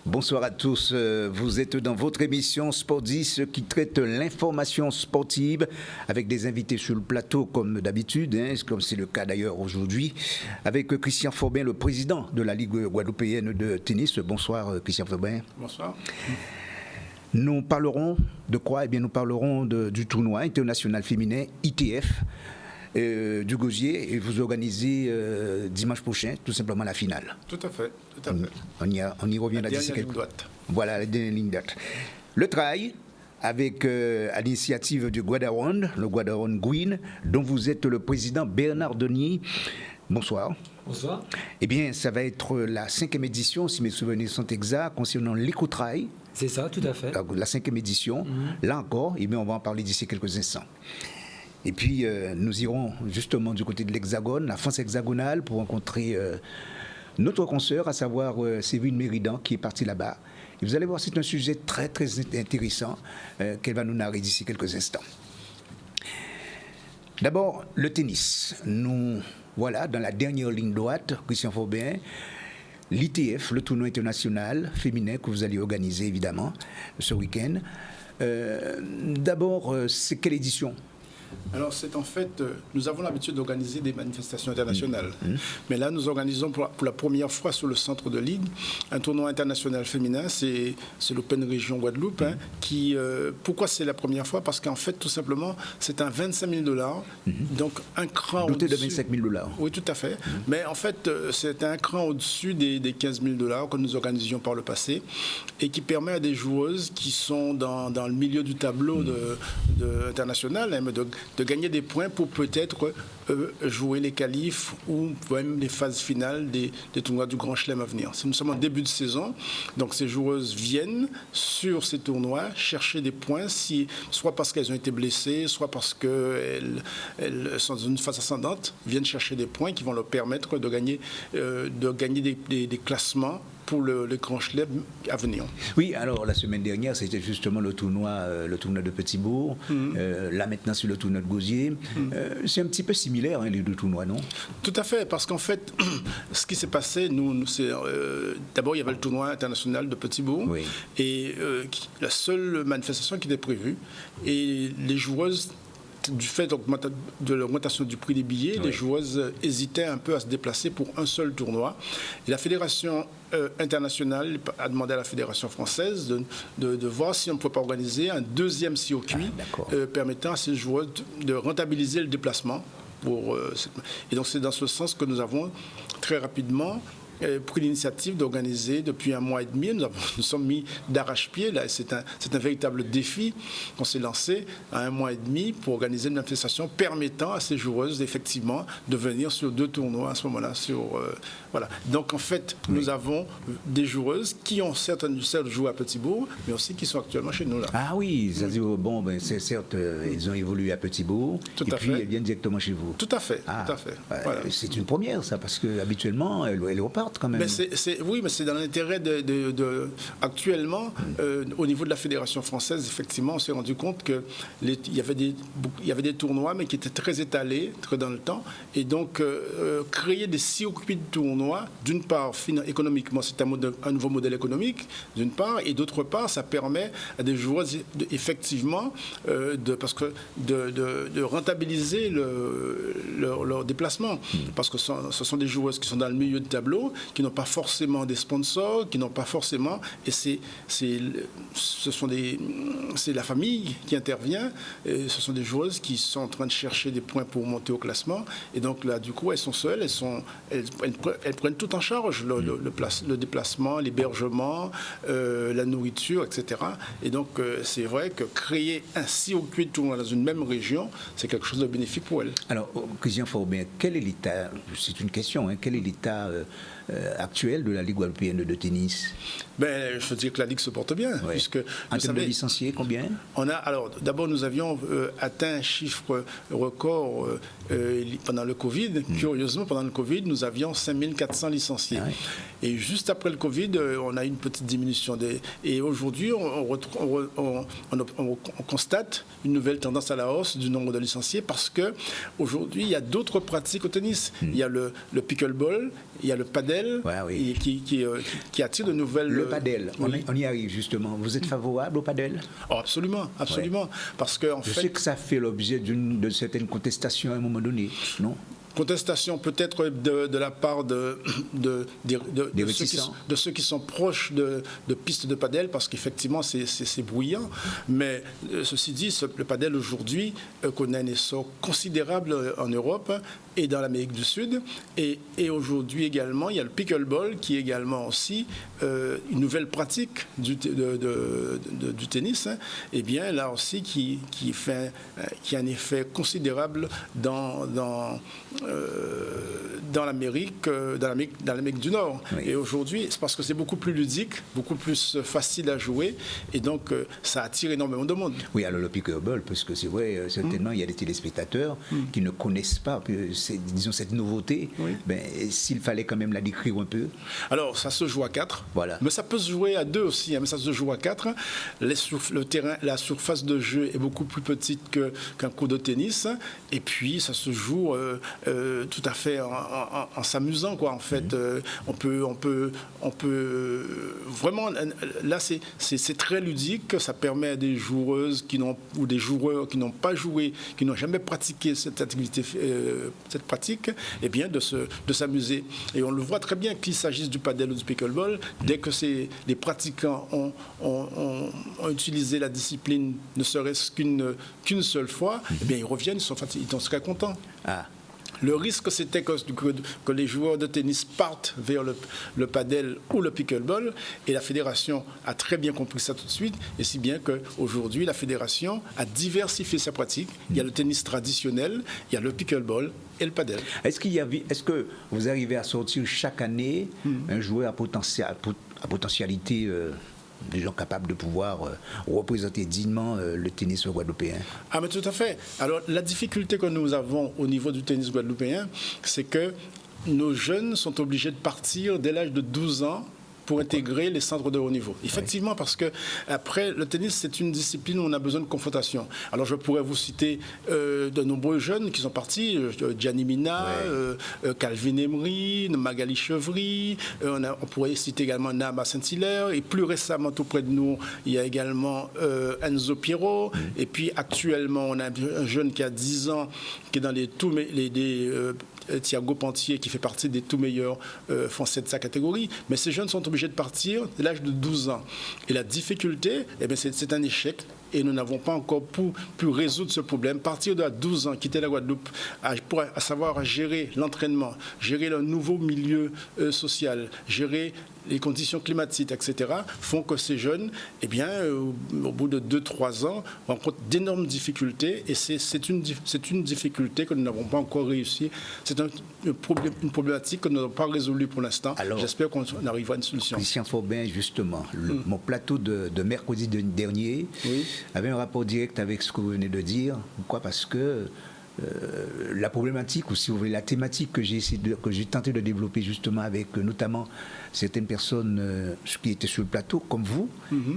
Bonsoir à tous, vous êtes dans votre émission Sport 10 qui traite l'information sportive avec des invités sur le plateau comme d'habitude, comme c'est le cas d'ailleurs aujourd'hui, avec Christian Forbin, le président de la Ligue guadeloupéenne de tennis. Bonsoir Christian Forbin. Bonsoir. Nous parlerons de quoi? Eh bien, nous parlerons du tournoi international féminin ITF du Gosier, et vous organisez dimanche prochain tout simplement la finale. Tout à fait. Tout à fait. On y reviendra d'ici quelques mois. Voilà, la dernière ligne date. Le trail, avec à l'initiative du Guadaron, le Guadaron Green, dont vous êtes le président Bernard Denier. Bonsoir. Bonsoir. Eh bien, ça va être la 5e édition, si mes souvenirs sont exacts, concernant l'éco-trail. C'est ça, tout à fait. La 5e édition. Là encore, eh bien, on va en parler d'ici quelques instants. Et puis, nous irons justement du côté de l'Hexagone, la France hexagonale, pour rencontrer notre consoeur, à savoir Séverine Méridan, qui est partie là-bas. Et vous allez voir, c'est un sujet très, très intéressant qu'elle va nous narrer d'ici quelques instants. D'abord, le tennis. Nous, voilà, dans la dernière ligne droite, Christian Forbin, l'ITF, le tournoi international féminin que vous allez organiser, évidemment, ce week-end. D'abord, c'est quelle édition ? Alors, c'est en fait, nous avons l'habitude d'organiser des manifestations internationales. Mais là, nous organisons pour la première fois sur le centre de Ligue un tournoi international féminin. C'est l'Open Région Guadeloupe. Pourquoi c'est la première fois? Parce qu'en fait, tout simplement, c'est un 25 000 $. Donc, un cran doté au-dessus. de 25 000 $. Oui, tout à fait. Mais en fait, c'est un cran au-dessus des 15 000 $ que nous organisions par le passé et qui permet à des joueuses qui sont dans le milieu du tableau international de gagner des points pour peut-être jouer les qualifs ou même les phases finales des tournois du Grand Chelem à venir. Nous sommes en début de saison, donc ces joueuses viennent sur ces tournois chercher des points, soit parce qu'elles ont été blessées, soit parce qu'elles sont dans une phase ascendante, viennent chercher des points qui vont leur permettre de gagner des classements pour le Grand Chelem à venir. Oui, alors la semaine dernière, c'était justement le tournoi de Petit-Bourg. Là maintenant, c'est le tournoi de Gosier. C'est un petit peu similaire, les deux tournois, non? Tout à fait, parce qu'en fait, ce qui s'est passé, d'abord, il y avait le tournoi international de Petit-Bourg, oui. Et la seule manifestation qui était prévue, et les joueuses, du fait de l'augmentation du prix des billets, oui. Les joueuses hésitaient un peu à se déplacer pour un seul tournoi. Et la fédération internationale a demandé à la fédération française de voir si on ne pouvait pas organiser un deuxième circuit permettant à ces joueuses de rentabiliser le déplacement. Et donc c'est dans ce sens que nous avons très rapidement pris l'initiative d'organiser depuis 1 mois et demi. Nous sommes mis d'arrache-pied. Là, c'est un véritable défi qu'on s'est lancé à 1 mois et demi pour organiser une manifestation permettant à ces joueuses effectivement de venir sur 2 tournois à ce moment-là. Voilà. Donc en fait, nous avons des joueuses qui ont certes joué à Petit-Bourg, mais aussi qui sont actuellement chez nous là. Ah oui, c'est-à-dire, c'est certes, ils ont évolué à Petit-Bourg, et puis elles viennent directement chez vous. Tout à fait, tout à fait. Voilà. C'est une première, ça, parce qu'habituellement, elles repartent quand même. Mais oui, mais c'est dans l'intérêt actuellement, au niveau de la Fédération française, effectivement, on s'est rendu compte qu'il y avait des tournois, mais qui étaient très étalés, très dans le temps, et donc créer des circuits de tournois, d'une part, économiquement, c'est un nouveau modèle économique, d'une part, et d'autre part, ça permet à des joueurs, effectivement, de rentabiliser leur déplacement. Parce que ce sont des joueuses qui sont dans le milieu de tableau, qui n'ont pas forcément des sponsors, qui n'ont pas forcément... Et c'est la famille qui intervient, et ce sont des joueuses qui sont en train de chercher des points pour monter au classement. Et donc là, du coup, elles sont seules, elles prennent tout en charge, le déplacement, l'hébergement, la nourriture, etc. Et donc, c'est vrai que créer un circuit de tournoi dans une même région, c'est quelque chose de bénéfique pour elles. Alors, Christian Forbin, quel est l'état, c'est une question, quel est l'état actuelle de la Ligue guadeloupéenne de tennis? Ben, je veux dire que la Ligue se porte bien. Ouais. Puisque, en termes de licenciés, combien? Alors, d'abord, nous avions atteint un chiffre record pendant le Covid. Curieusement, pendant le Covid, nous avions 5400 licenciés. Ah, ouais. Et juste après le Covid, on a eu une petite diminution. Et aujourd'hui, on constate une nouvelle tendance à la hausse du nombre de licenciés parce qu'aujourd'hui, il y a d'autres pratiques au tennis. Il y a le pickleball, il y a le padel, ouais, oui. qui attire de nouvelles... Le padel, oui. On y arrive justement. Vous êtes favorable au padel? Oh, absolument, absolument. Ouais. Parce que, je sais que ça fait l'objet de certaines contestations à un moment donné, non? Contestation peut-être de la part de ceux qui sont proches de pistes de padel, parce qu'effectivement c'est bruyant, mais ceci dit, le padel aujourd'hui connaît un essor considérable en Europe et dans l'Amérique du Sud, et aujourd'hui également il y a le pickleball qui est également aussi une nouvelle pratique du tennis, et bien là aussi qui a un effet considérable dans l'Amérique du Nord. Oui. Et aujourd'hui, c'est parce que c'est beaucoup plus ludique, beaucoup plus facile à jouer, et donc ça attire énormément de monde. Oui, alors le pickleball, parce que c'est vrai, certainement, il y a des téléspectateurs qui ne connaissent pas, disons, cette nouveauté. Oui. Ben, s'il fallait quand même la décrire un peu. Alors, ça se joue à 4, voilà. Mais ça peut se jouer à 2 aussi, mais ça se joue à 4. Le terrain, la surface de jeu est beaucoup plus petite qu'un court de tennis, et puis ça se joue tout à fait en s'amusant, quoi. En fait, on peut vraiment, là c'est très ludique. Ça permet à des joueuses ou des joueurs qui n'ont pas joué, qui n'ont jamais pratiqué cette activité, cette pratique, eh bien de s'amuser. Et on le voit très bien qu'il s'agisse du padel ou du pickleball, dès que les pratiquants ont utilisé la discipline, ne serait-ce qu'une seule fois, eh bien ils reviennent, ils sont très contents. Ah. Le risque, c'était que les joueurs de tennis partent vers le padel ou le pickleball, et la fédération a très bien compris ça tout de suite, et si bien qu'aujourd'hui, la fédération a diversifié sa pratique. Il y a le tennis traditionnel, il y a le pickleball et le padel. Est-ce que vous arrivez à sortir chaque année un joueur à potentialité des gens capables de pouvoir représenter dignement le tennis guadeloupéen? Ah, mais tout à fait. Alors, la difficulté que nous avons au niveau du tennis guadeloupéen, c'est que nos jeunes sont obligés de partir dès l'âge de 12 ans pour intégrer les centres de haut niveau. Effectivement, oui. Parce que après, le tennis, c'est une discipline où on a besoin de confrontation. Alors, je pourrais vous citer de nombreux jeunes qui sont partis, Gianni Mina, ouais. Calvin Emery, Magali Chevry, on pourrait citer également Nama Saint-Hilaire, et plus récemment, tout près de nous, il y a également Enzo Pierrot, et puis actuellement, on a un jeune qui a 10 ans, qui est dans Thiago Pantier, qui fait partie des tout meilleurs Français de sa catégorie, mais ces jeunes sont obligés de partir dès l'âge de 12 ans. Et la difficulté, eh bien, c'est un échec, et nous n'avons pas encore pu résoudre ce problème. Partir de 12 ans, quitter la Guadeloupe, à savoir gérer l'entraînement, gérer le nouveau milieu social, gérer les conditions climatiques, etc., font que ces jeunes, eh bien, au bout de 2-3 ans, rencontrent d'énormes difficultés, et c'est une difficulté que nous n'avons pas encore réussi. C'est une problématique que nous n'avons pas résolue pour l'instant. J'espère qu'on arrivera à une solution. Christian Faubin, justement, mon plateau de mercredi dernier avait un rapport direct avec ce que vous venez de dire. Pourquoi? Parce que la problématique, ou si vous voulez, la thématique que j'ai tenté de développer justement avec notamment certaines personnes qui étaient sur le plateau, comme vous,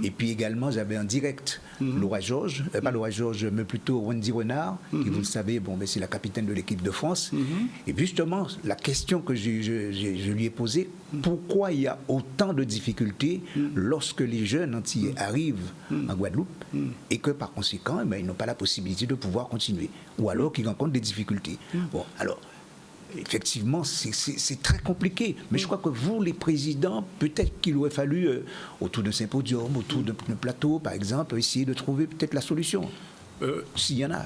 et puis également j'avais en direct Laura Georges, pas Laura Georges, mais plutôt Wendy Renard, qui, vous le savez, c'est la capitaine de l'équipe de France. Et justement, la question que je lui ai posée, pourquoi il y a autant de difficultés lorsque les jeunes antillais arrivent en Guadeloupe et que par conséquent, ils n'ont pas la possibilité de pouvoir continuer, ou alors qu'ils rencontrent des difficultés. Bon, alors, effectivement, c'est très compliqué. Mais je crois que vous, les présidents, peut-être qu'il aurait fallu, autour d'un symposium, autour d'un plateau, par exemple, essayer de trouver peut-être la solution, s'il y en a.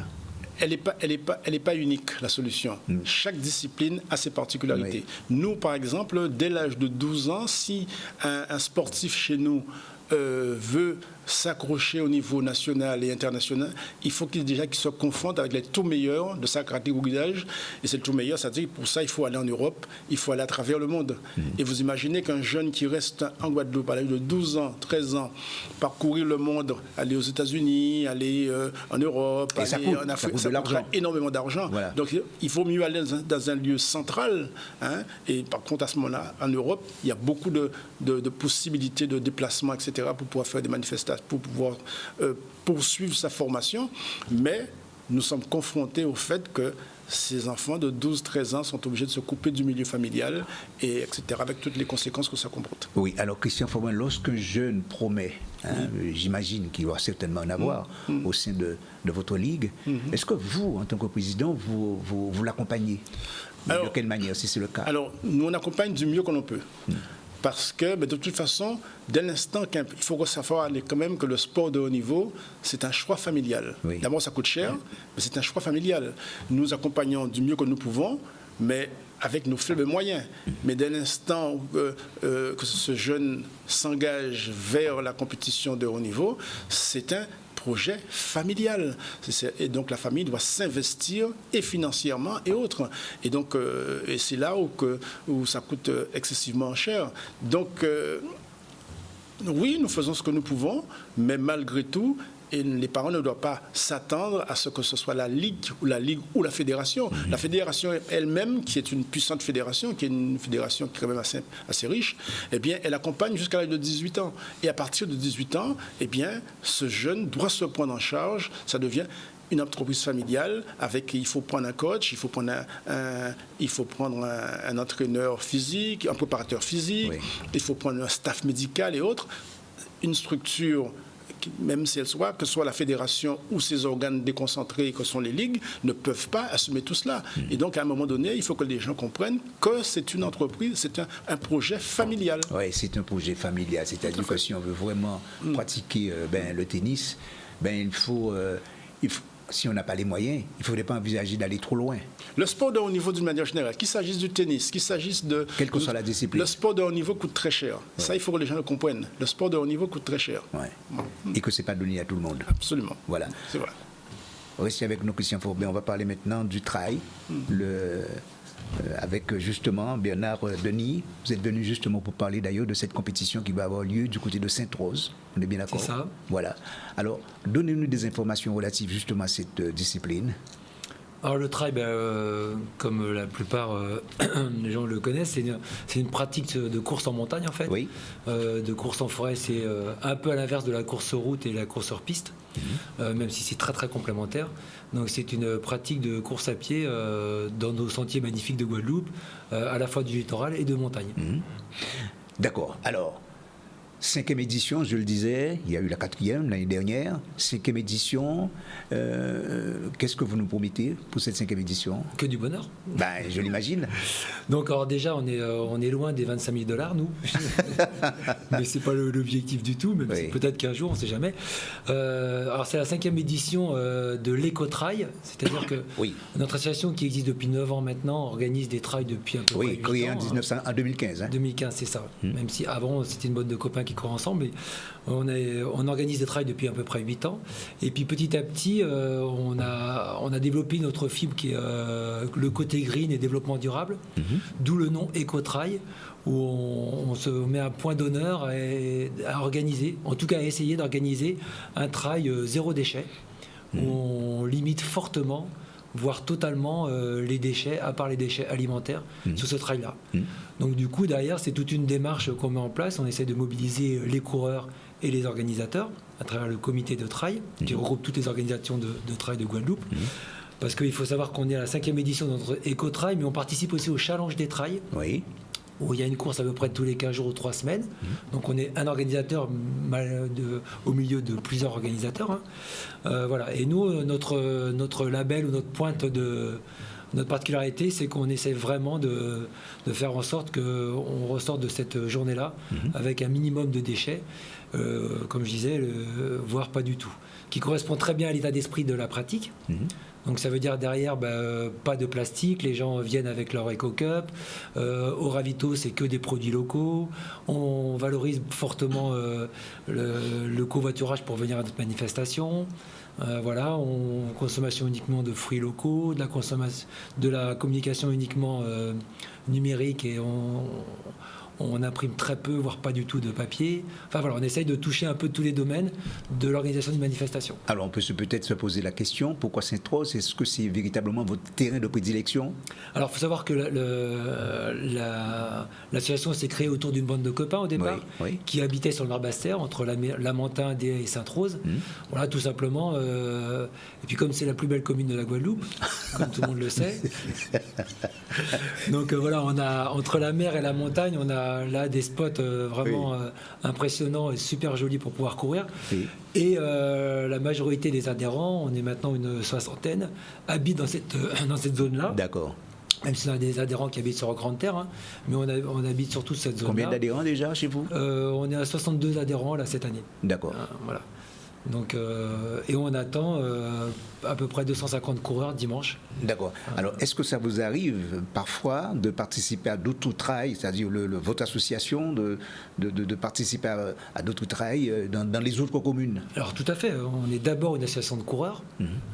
Elle n'est pas unique, la solution. Chaque discipline a ses particularités. Nous, par exemple, dès l'âge de 12 ans, si un sportif chez nous veut s'accrocher au niveau national et international, il faut qu'il se confronte avec les tout meilleurs de sa catégorie d'âge. Et c'est le tout meilleur, c'est-à-dire que pour ça, il faut aller en Europe, il faut aller à travers le monde. Et vous imaginez qu'un jeune qui reste en Guadeloupe à l'âge de 12 ans, 13 ans, parcourir le monde, aller aux États-Unis, aller en Europe, et aller en Afrique, ça coûte énormément d'argent. Voilà. Donc il vaut mieux aller dans un lieu central. Et par contre, à ce moment-là, en Europe, il y a beaucoup de possibilités de déplacement, etc., pour pouvoir faire des manifestations, pour pouvoir poursuivre sa formation. Mais nous sommes confrontés au fait que ces enfants de 12-13 ans sont obligés de se couper du milieu familial, et etc., avec toutes les conséquences que ça comporte. Oui, alors Christian Forman, lorsqu'un jeune promet, j'imagine qu'il doit certainement en avoir au sein de votre ligue, est-ce que vous, en tant que président, vous l'accompagnez? De quelle manière, si c'est le cas? Alors, nous, on accompagne du mieux qu'on peut. Parce que, de toute façon, dès l'instant qu'il faut savoir quand même que le sport de haut niveau, c'est un choix familial. Oui. D'abord, ça coûte cher, mais c'est un choix familial. Nous accompagnons du mieux que nous pouvons, mais avec nos faibles moyens. Mais dès l'instant que ce jeune s'engage vers la compétition de haut niveau, c'est un projet familial. Et donc la famille doit s'investir et financièrement et autres. Et donc et c'est là où ça coûte excessivement cher. Donc oui, nous faisons ce que nous pouvons, mais malgré tout, et les parents ne doivent pas s'attendre à ce que ce soit la ligue ou la fédération. La fédération elle-même, qui est une puissante fédération, qui est une fédération qui est quand même assez riche, eh bien, elle accompagne jusqu'à l'âge de 18 ans. Et à partir de 18 ans, eh bien, ce jeune doit se prendre en charge. Ça devient une entreprise familiale il faut prendre un coach, il faut prendre un entraîneur physique, un préparateur physique, il faut prendre un staff médical et autres. Une structure, même si elle soit, que ce soit la fédération ou ses organes déconcentrés que sont les ligues, ne peuvent pas assumer tout cela. Et donc, à un moment donné, il faut que les gens comprennent que c'est une entreprise, c'est un projet familial. Oui, c'est un projet familial. C'est-à-dire que si on veut vraiment pratiquer le tennis, il faut si on n'a pas les moyens, il ne faudrait pas envisager d'aller trop loin. Le sport de haut niveau, d'une manière générale, qu'il s'agisse du tennis, qu'il s'agisse de... Quelle que soit la discipline. Le sport de haut niveau coûte très cher. Ouais. Ça, il faut que les gens le comprennent. Le sport de haut niveau coûte très cher. Ouais. Et que ce n'est pas donné à tout le monde. Absolument. Voilà. C'est vrai. Restez avec nous, Christian Forbet. On va parler maintenant du trail. Avec justement Bernard Denis. Vous êtes venu justement pour parler d'ailleurs de cette compétition qui va avoir lieu du côté de Sainte-Rose. On est bien d'accord? C'est ça. Voilà. Alors, donnez-nous des informations relatives justement à cette discipline. Alors le trail, comme la plupart des gens le connaissent, c'est une pratique de course en montagne en fait. Oui. De course en forêt, c'est un peu à l'inverse de la course route et la course hors piste, même si c'est très très complémentaire. Donc c'est une pratique de course à pied dans nos sentiers magnifiques de Guadeloupe, à la fois du littoral et de montagne. D'accord. Alors, 5e édition, je le disais, il y a eu la 4e l'année dernière. 5e édition, qu'est-ce que vous nous promettez pour cette 5e édition? Que du bonheur. Je l'imagine. Donc alors déjà, on est loin des $25 000, nous. Mais c'est pas l'objectif du tout, même si peut-être qu'un jour, on ne sait jamais. Alors c'est la 5e édition de l'Éco-Trail, c'est-à-dire que notre association qui existe depuis 9 ans maintenant organise des trails depuis un peu près 8 ans. Oui, créée en 2015. 2015, c'est ça. Même si avant, c'était une bande de copains qui courent ensemble, mais on organise des trails depuis à peu près 8 ans. Et puis petit à petit, on a développé notre fibre qui est le côté green et développement durable, d'où le nom Éco-Trail, où on se met un point d'honneur à organiser, en tout cas à essayer d'organiser un trail zéro déchet, où on limite fortement, voire totalement les déchets, à part les déchets alimentaires, sur ce trail-là. Donc du coup, derrière, c'est toute une démarche qu'on met en place. On essaie de mobiliser les coureurs et les organisateurs à travers le comité de trail, qui regroupe toutes les organisations de trail de Guadeloupe. Parce qu'il faut savoir qu'on est à la 5e édition de notre Éco-Trail, mais on participe aussi au Challenge des trails. Oui. Où il y a une course à peu près tous les 15 jours ou 3 semaines. Donc on est un organisateur au milieu de plusieurs organisateurs. Voilà. Et nous, notre label ou notre pointe notre particularité, c'est qu'on essaie vraiment de faire en sorte qu'on ressorte de cette journée-là avec un minimum de déchets. comme je disais, voire pas du tout, qui correspond très bien à l'état d'esprit de la pratique. Donc ça veut dire derrière, pas de plastique, les gens viennent avec leur EcoCup, au ravito c'est que des produits locaux, on valorise fortement le covoiturage pour venir à notre manifestation, consommation uniquement de fruits locaux, de la communication uniquement numérique, et on imprime très peu, voire pas du tout de papier. Enfin voilà, on essaye de toucher un peu tous les domaines de l'organisation d'une manifestation. Alors on peut peut-être se poser la question, pourquoi Sainte-Rose? Est-ce que c'est véritablement votre terrain de prédilection? Alors il faut savoir que l'association s'est créée autour d'une bande de copains au départ, qui habitaient sur le Nord-Basse-Terre, entre Lamentin, Déa et Sainte-Rose. Voilà, tout simplement. Et puis comme c'est la plus belle commune de la Guadeloupe, comme tout le monde le sait. Donc voilà, on a, entre la mer et la montagne, on a là des spots vraiment impressionnants et super jolis pour pouvoir courir. Et la majorité des adhérents, on est maintenant une 60aine, habitent dans cette zone-là. D'accord. Même si on a des adhérents qui habitent sur Grande Terre, mais on habite surtout cette zone-là. Combien d'adhérents déjà chez vous? On est à 62 adhérents là cette année. D'accord. Voilà. Donc, et on attend à peu près 250 coureurs dimanche. D'accord. Alors, est-ce que ça vous arrive parfois de participer à d'autres trails, c'est-à-dire votre association, de participer à d'autres trails dans les autres communes? Alors, tout à fait. On est d'abord une association de coureurs.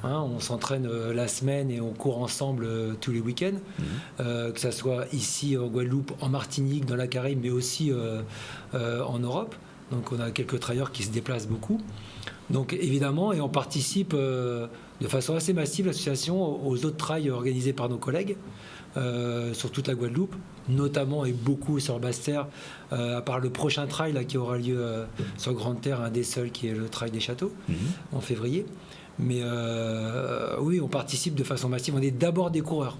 On s'entraîne la semaine et on court ensemble tous les week-ends. Que ce soit ici en Guadeloupe, en Martinique, dans la Caraïbe, mais aussi en Europe. Donc, on a quelques trailleurs qui se déplacent beaucoup. Donc évidemment, et on participe de façon assez massive, l'association, aux autres trails organisés par nos collègues sur toute la Guadeloupe, notamment et beaucoup sur Basse-Terre, à part le prochain trail là, qui aura lieu sur Grande Terre, un des seuls qui est le trail des Châteaux, en février. Mais oui, on participe de façon massive. On est d'abord des coureurs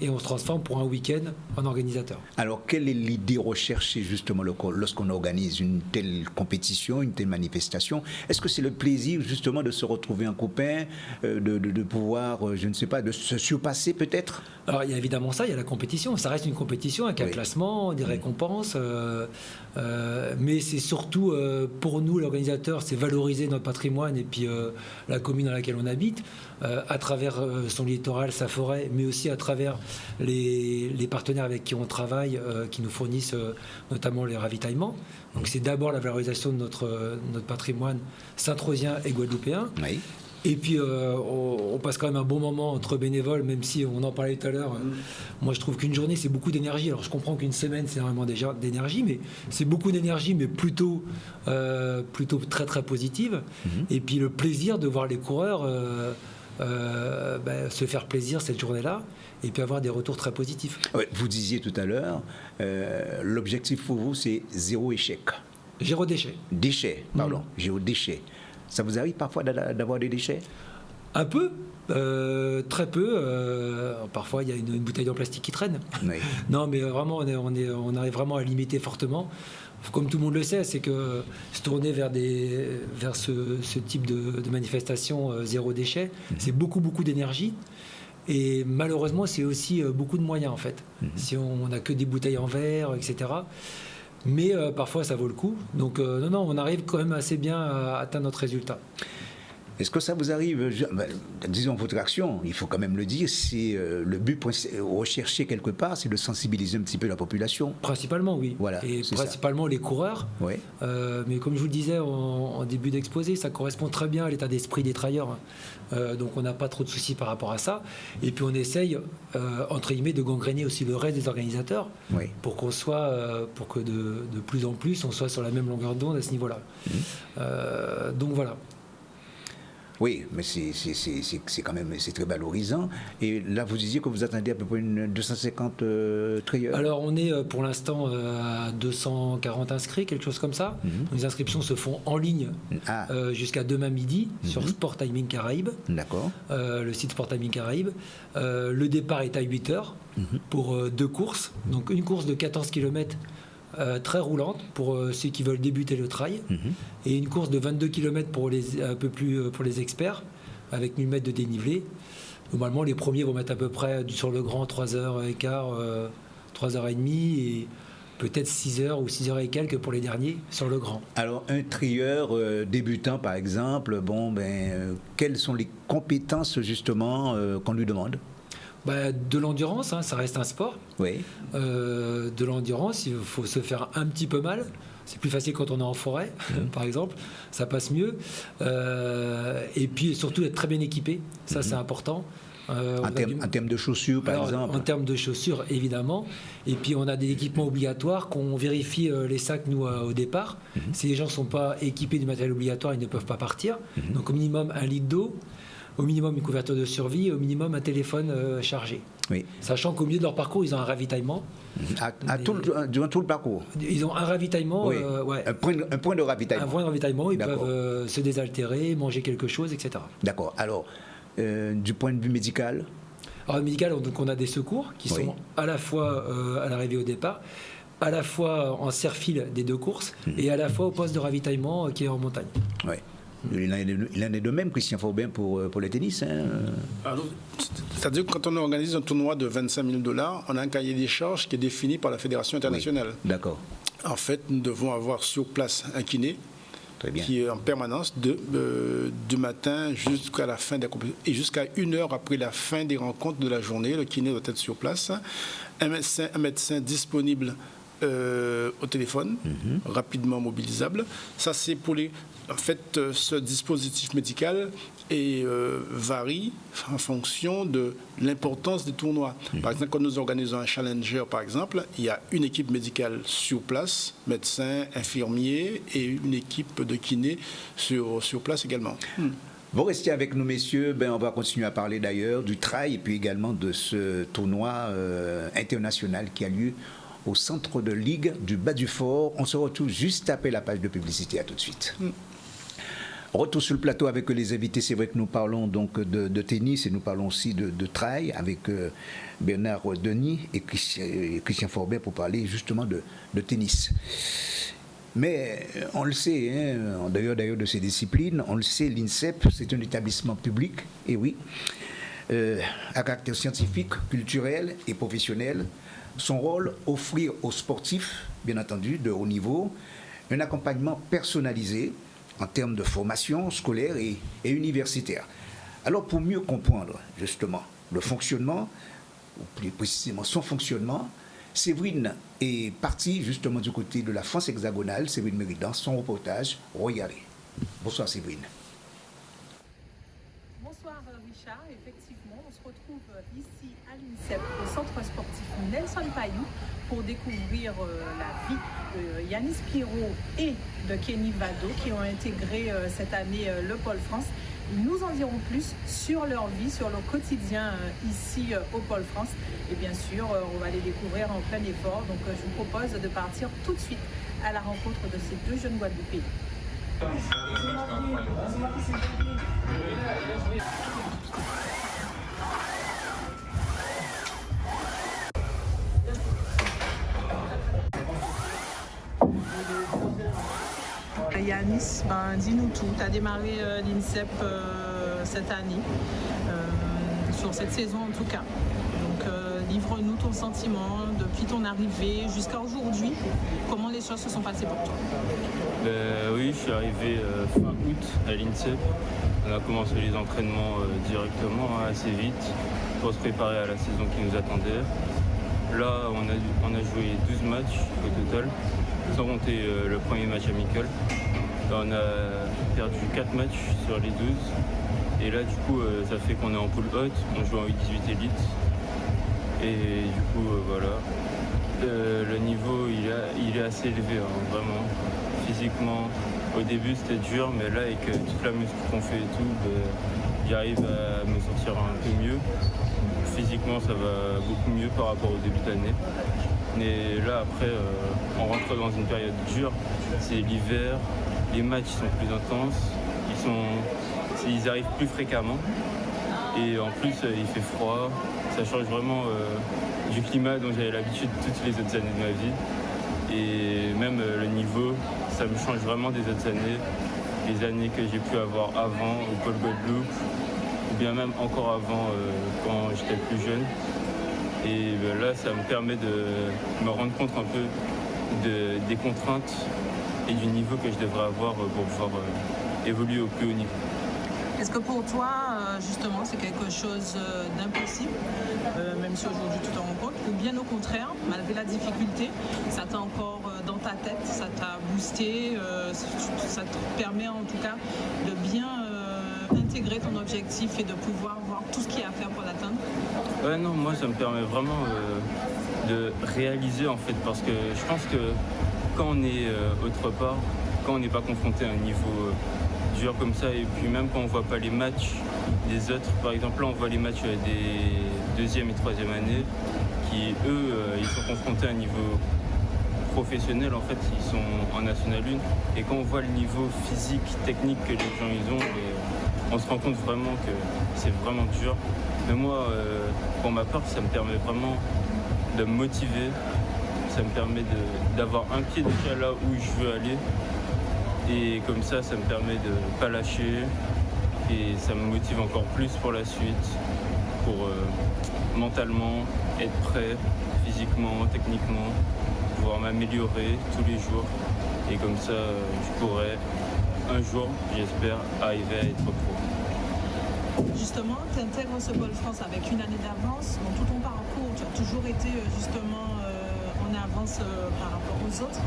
et on se transforme pour un week-end en organisateur. Alors, quelle est l'idée recherchée justement lorsqu'on organise une telle compétition, une telle manifestation? Est-ce que c'est le plaisir justement de se retrouver en copain, de pouvoir, je ne sais pas, de se surpasser peut-être? Alors, il y a évidemment ça, il y a la compétition. Ça reste une compétition avec un classement, des récompenses. Mais c'est surtout, pour nous, l'organisateur, c'est valoriser notre patrimoine et puis la commune dans laquelle on habite, à travers son littoral, sa forêt, mais aussi à travers les partenaires avec qui on travaille, qui nous fournissent notamment les ravitaillements. Donc c'est d'abord la valorisation de notre patrimoine saint-rosien et guadeloupéen. Oui. Et puis, on passe quand même un bon moment entre bénévoles, même si on en parlait tout à l'heure. Moi, je trouve qu'une journée, c'est beaucoup d'énergie. Alors, je comprends qu'une semaine, c'est énormément d'énergie, mais c'est beaucoup d'énergie, mais plutôt très, très positive. Et puis, le plaisir de voir les coureurs se faire plaisir cette journée-là, et puis avoir des retours très positifs. Ouais, vous disiez tout à l'heure, l'objectif pour vous, c'est zéro échec. Zéro déchet. Déchet, pardon, zéro déchet. Ça vous arrive parfois d'avoir des déchets? Un peu, très peu. Parfois, il y a une bouteille en plastique qui traîne. Oui. Non, mais vraiment, on arrive vraiment à limiter fortement. Comme tout le monde le sait, c'est que se tourner vers ce type de manifestation zéro déchet, c'est beaucoup d'énergie. Et malheureusement, c'est aussi beaucoup de moyens, en fait. Si on n'a que des bouteilles en verre, etc., mais parfois ça vaut le coup. Donc non, on arrive quand même assez bien à atteindre notre résultat. Est-ce que ça vous arrive, disons votre action, il faut quand même le dire, c'est le but recherché quelque part, c'est de sensibiliser un petit peu la population? Principalement, oui. Voilà, et principalement les coureurs. Oui. Mais comme je vous le disais en début d'exposé, ça correspond très bien à l'état d'esprit des trailleurs. Donc on n'a pas trop de soucis par rapport à ça. Et puis on essaye, entre guillemets, de gangréner aussi le reste des organisateurs, oui, pour qu'on soit, pour que de plus en plus, on soit sur la même longueur d'onde à ce niveau-là. Donc voilà. Oui, mais c'est quand même très valorisant. Et là, vous disiez que vous attendez à peu près 250 trieurs. Alors, on est pour l'instant à 240 inscrits, quelque chose comme ça. Les inscriptions se font en ligne jusqu'à demain midi sur Sport Timing Caraïbes. D'accord. Le site Sport Timing Caraïbes. Le départ est à 8 heures pour 2 courses. Donc, une course de 14 km très roulante pour ceux qui veulent débuter le trail, et une course de 22 km pour les experts avec 1000 mètres de dénivelé. Normalement, les premiers vont mettre à peu près sur le grand 3h15, 3h30, et peut-être 6 heures ou 6 heures et quelques pour les derniers sur le grand. Alors, un trieur débutant, par exemple, quelles sont les compétences, justement, qu'on lui demande? De l'endurance, ça reste un sport. Oui. De l'endurance, il faut se faire un petit peu mal. C'est plus facile quand on est en forêt, par exemple. Ça passe mieux. Et puis, surtout, être très bien équipé. Ça, c'est important. En termes de chaussures, par exemple? En termes de chaussures, évidemment. Et puis, on a des équipements obligatoires qu'on vérifie les sacs, nous, au départ. Si les gens ne sont pas équipés du matériel obligatoire, ils ne peuvent pas partir. Donc, au minimum, 1 litre d'eau. Au minimum, une couverture de survie. Au minimum, un téléphone chargé. Oui. Sachant qu'au milieu de leur parcours, ils ont un ravitaillement. Durant tout le parcours? Ils ont un ravitaillement. Oui. Un point de ravitaillement. Un point de ravitaillement. Ils peuvent se désaltérer, manger quelque chose, etc. D'accord. Alors, du point de vue médical? Alors, médical, donc on a des secours qui sont à la fois à l'arrivée au départ, à la fois en serre-file des 2 courses et à la fois au poste de ravitaillement qui est en montagne. Oui. Il en est de même, Christian Faubin, pour le tennis. Alors, c'est-à-dire que quand on organise un tournoi de 25 000 $, on a un cahier des charges qui est défini par la Fédération internationale. Oui. D'accord. En fait, nous devons avoir sur place un kiné qui est en permanence du matin jusqu'à la fin des compétitions et jusqu'à 1 heure après la fin des rencontres de la journée. Le kiné doit être sur place. Un médecin disponible au téléphone, rapidement mobilisable. Ça, c'est pour les... En fait, ce dispositif médical varie en fonction de l'importance des tournois. Par exemple, quand nous organisons un Challenger, par exemple, il y a une équipe médicale sur place, médecins, infirmiers, et une équipe de kinés sur place également. Vous restez avec nous, messieurs. On va continuer à parler d'ailleurs du trail et puis également de ce tournoi international qui a lieu au centre de ligue du Bas du Fort. On se retrouve juste après la page de publicité. À tout de suite. Retour sur le plateau avec les invités. C'est vrai que nous parlons donc de tennis et nous parlons aussi de trail avec Bernard Denis et Christian Faubin pour parler justement de tennis. Mais on le sait, d'ailleurs de ces disciplines, on le sait, l'INSEP, c'est un établissement public, et oui, à caractère scientifique, culturel et professionnel. Son rôle, offrir aux sportifs, bien entendu, de haut niveau, un accompagnement personnalisé en termes de formation scolaire et universitaire. Alors, pour mieux comprendre, justement, le fonctionnement, ou plus précisément son fonctionnement, Séverine est partie, justement, du côté de la France hexagonale. Séverine Méridan, son reportage, regardez. Bonsoir, Séverine. Bonsoir, Richard. Effectivement, on se retrouve ici à l'INSEP, au centre sportif Nelson Payou, pour découvrir la vie de Yanis Pirot et de Kenny Vado qui ont intégré cette année le Pôle France. Ils nous en diront plus sur leur vie, sur leur quotidien ici au Pôle France. Et bien sûr, on va les découvrir en plein effort. Donc je vous propose de partir tout de suite à la rencontre de ces 2 jeunes Guadeloupéens. Yanis, dis-nous tout. Tu as démarré l'INSEP cette année, sur cette saison en tout cas. Donc livre-nous ton sentiment depuis ton arrivée jusqu'à aujourd'hui. Comment les choses se sont passées pour toi? Oui, je suis arrivé fin août à l'INSEP. On a commencé les entraînements directement assez vite pour se préparer à la saison qui nous attendait. Là, on a joué 12 matchs au total, sans compter le premier match amical. On a perdu 4 matchs sur les 12. Et là, du coup, ça fait qu'on est en poule haute. On joue en U18 élite. Et du coup, voilà. Le niveau, il est assez élevé, vraiment. Physiquement, au début, c'était dur. Mais là, avec toute la muscle qu'on fait et tout, j'arrive à me sortir un peu mieux. Physiquement, ça va beaucoup mieux par rapport au début d'année. Mais là, après, on rentre dans une période dure. C'est l'hiver. Les matchs sont plus intenses, ils arrivent plus fréquemment et en plus il fait froid, ça change vraiment du climat dont j'avais l'habitude toutes les autres années de ma vie et même le niveau, ça me change vraiment des autres années, les années que j'ai pu avoir avant au Pôle Guadeloupe ou bien même encore avant quand j'étais plus jeune et là ça me permet de me rendre compte un peu des contraintes et du niveau que je devrais avoir pour pouvoir évoluer au plus haut niveau. Est-ce que pour toi, justement, c'est quelque chose d'impossible, même si aujourd'hui tu te rends compte, ou bien au contraire, malgré la difficulté, ça t'a encore dans ta tête, ça t'a boosté, ça te permet en tout cas de bien intégrer ton objectif et de pouvoir voir tout ce qu'il y a à faire pour l'atteindre? Ouais, non, moi ça me permet vraiment de réaliser en fait, parce que je pense que quand on est autre part, quand on n'est pas confronté à un niveau dur comme ça, et puis même quand on voit pas les matchs des autres, par exemple là on voit les matchs des deuxième et troisième années qui eux ils sont confrontés à un niveau professionnel, en fait ils sont en National 1, et quand on voit le niveau physique, technique que les gens ils ont, on se rend compte vraiment que c'est vraiment dur. Mais moi pour ma part ça me permet vraiment de me motiver, ça me permet d'avoir un pied déjà là où je veux aller. Et comme ça me permet de ne pas lâcher et ça me motive encore plus pour la suite, pour mentalement être prêt, physiquement, techniquement, pouvoir m'améliorer tous les jours. Et comme ça, je pourrais un jour, j'espère, arriver à être pro. Justement, tu intègres ce Pôle France avec une année d'avance. Dans tout ton parcours, tu as toujours été justement en avance par rapport aux autres.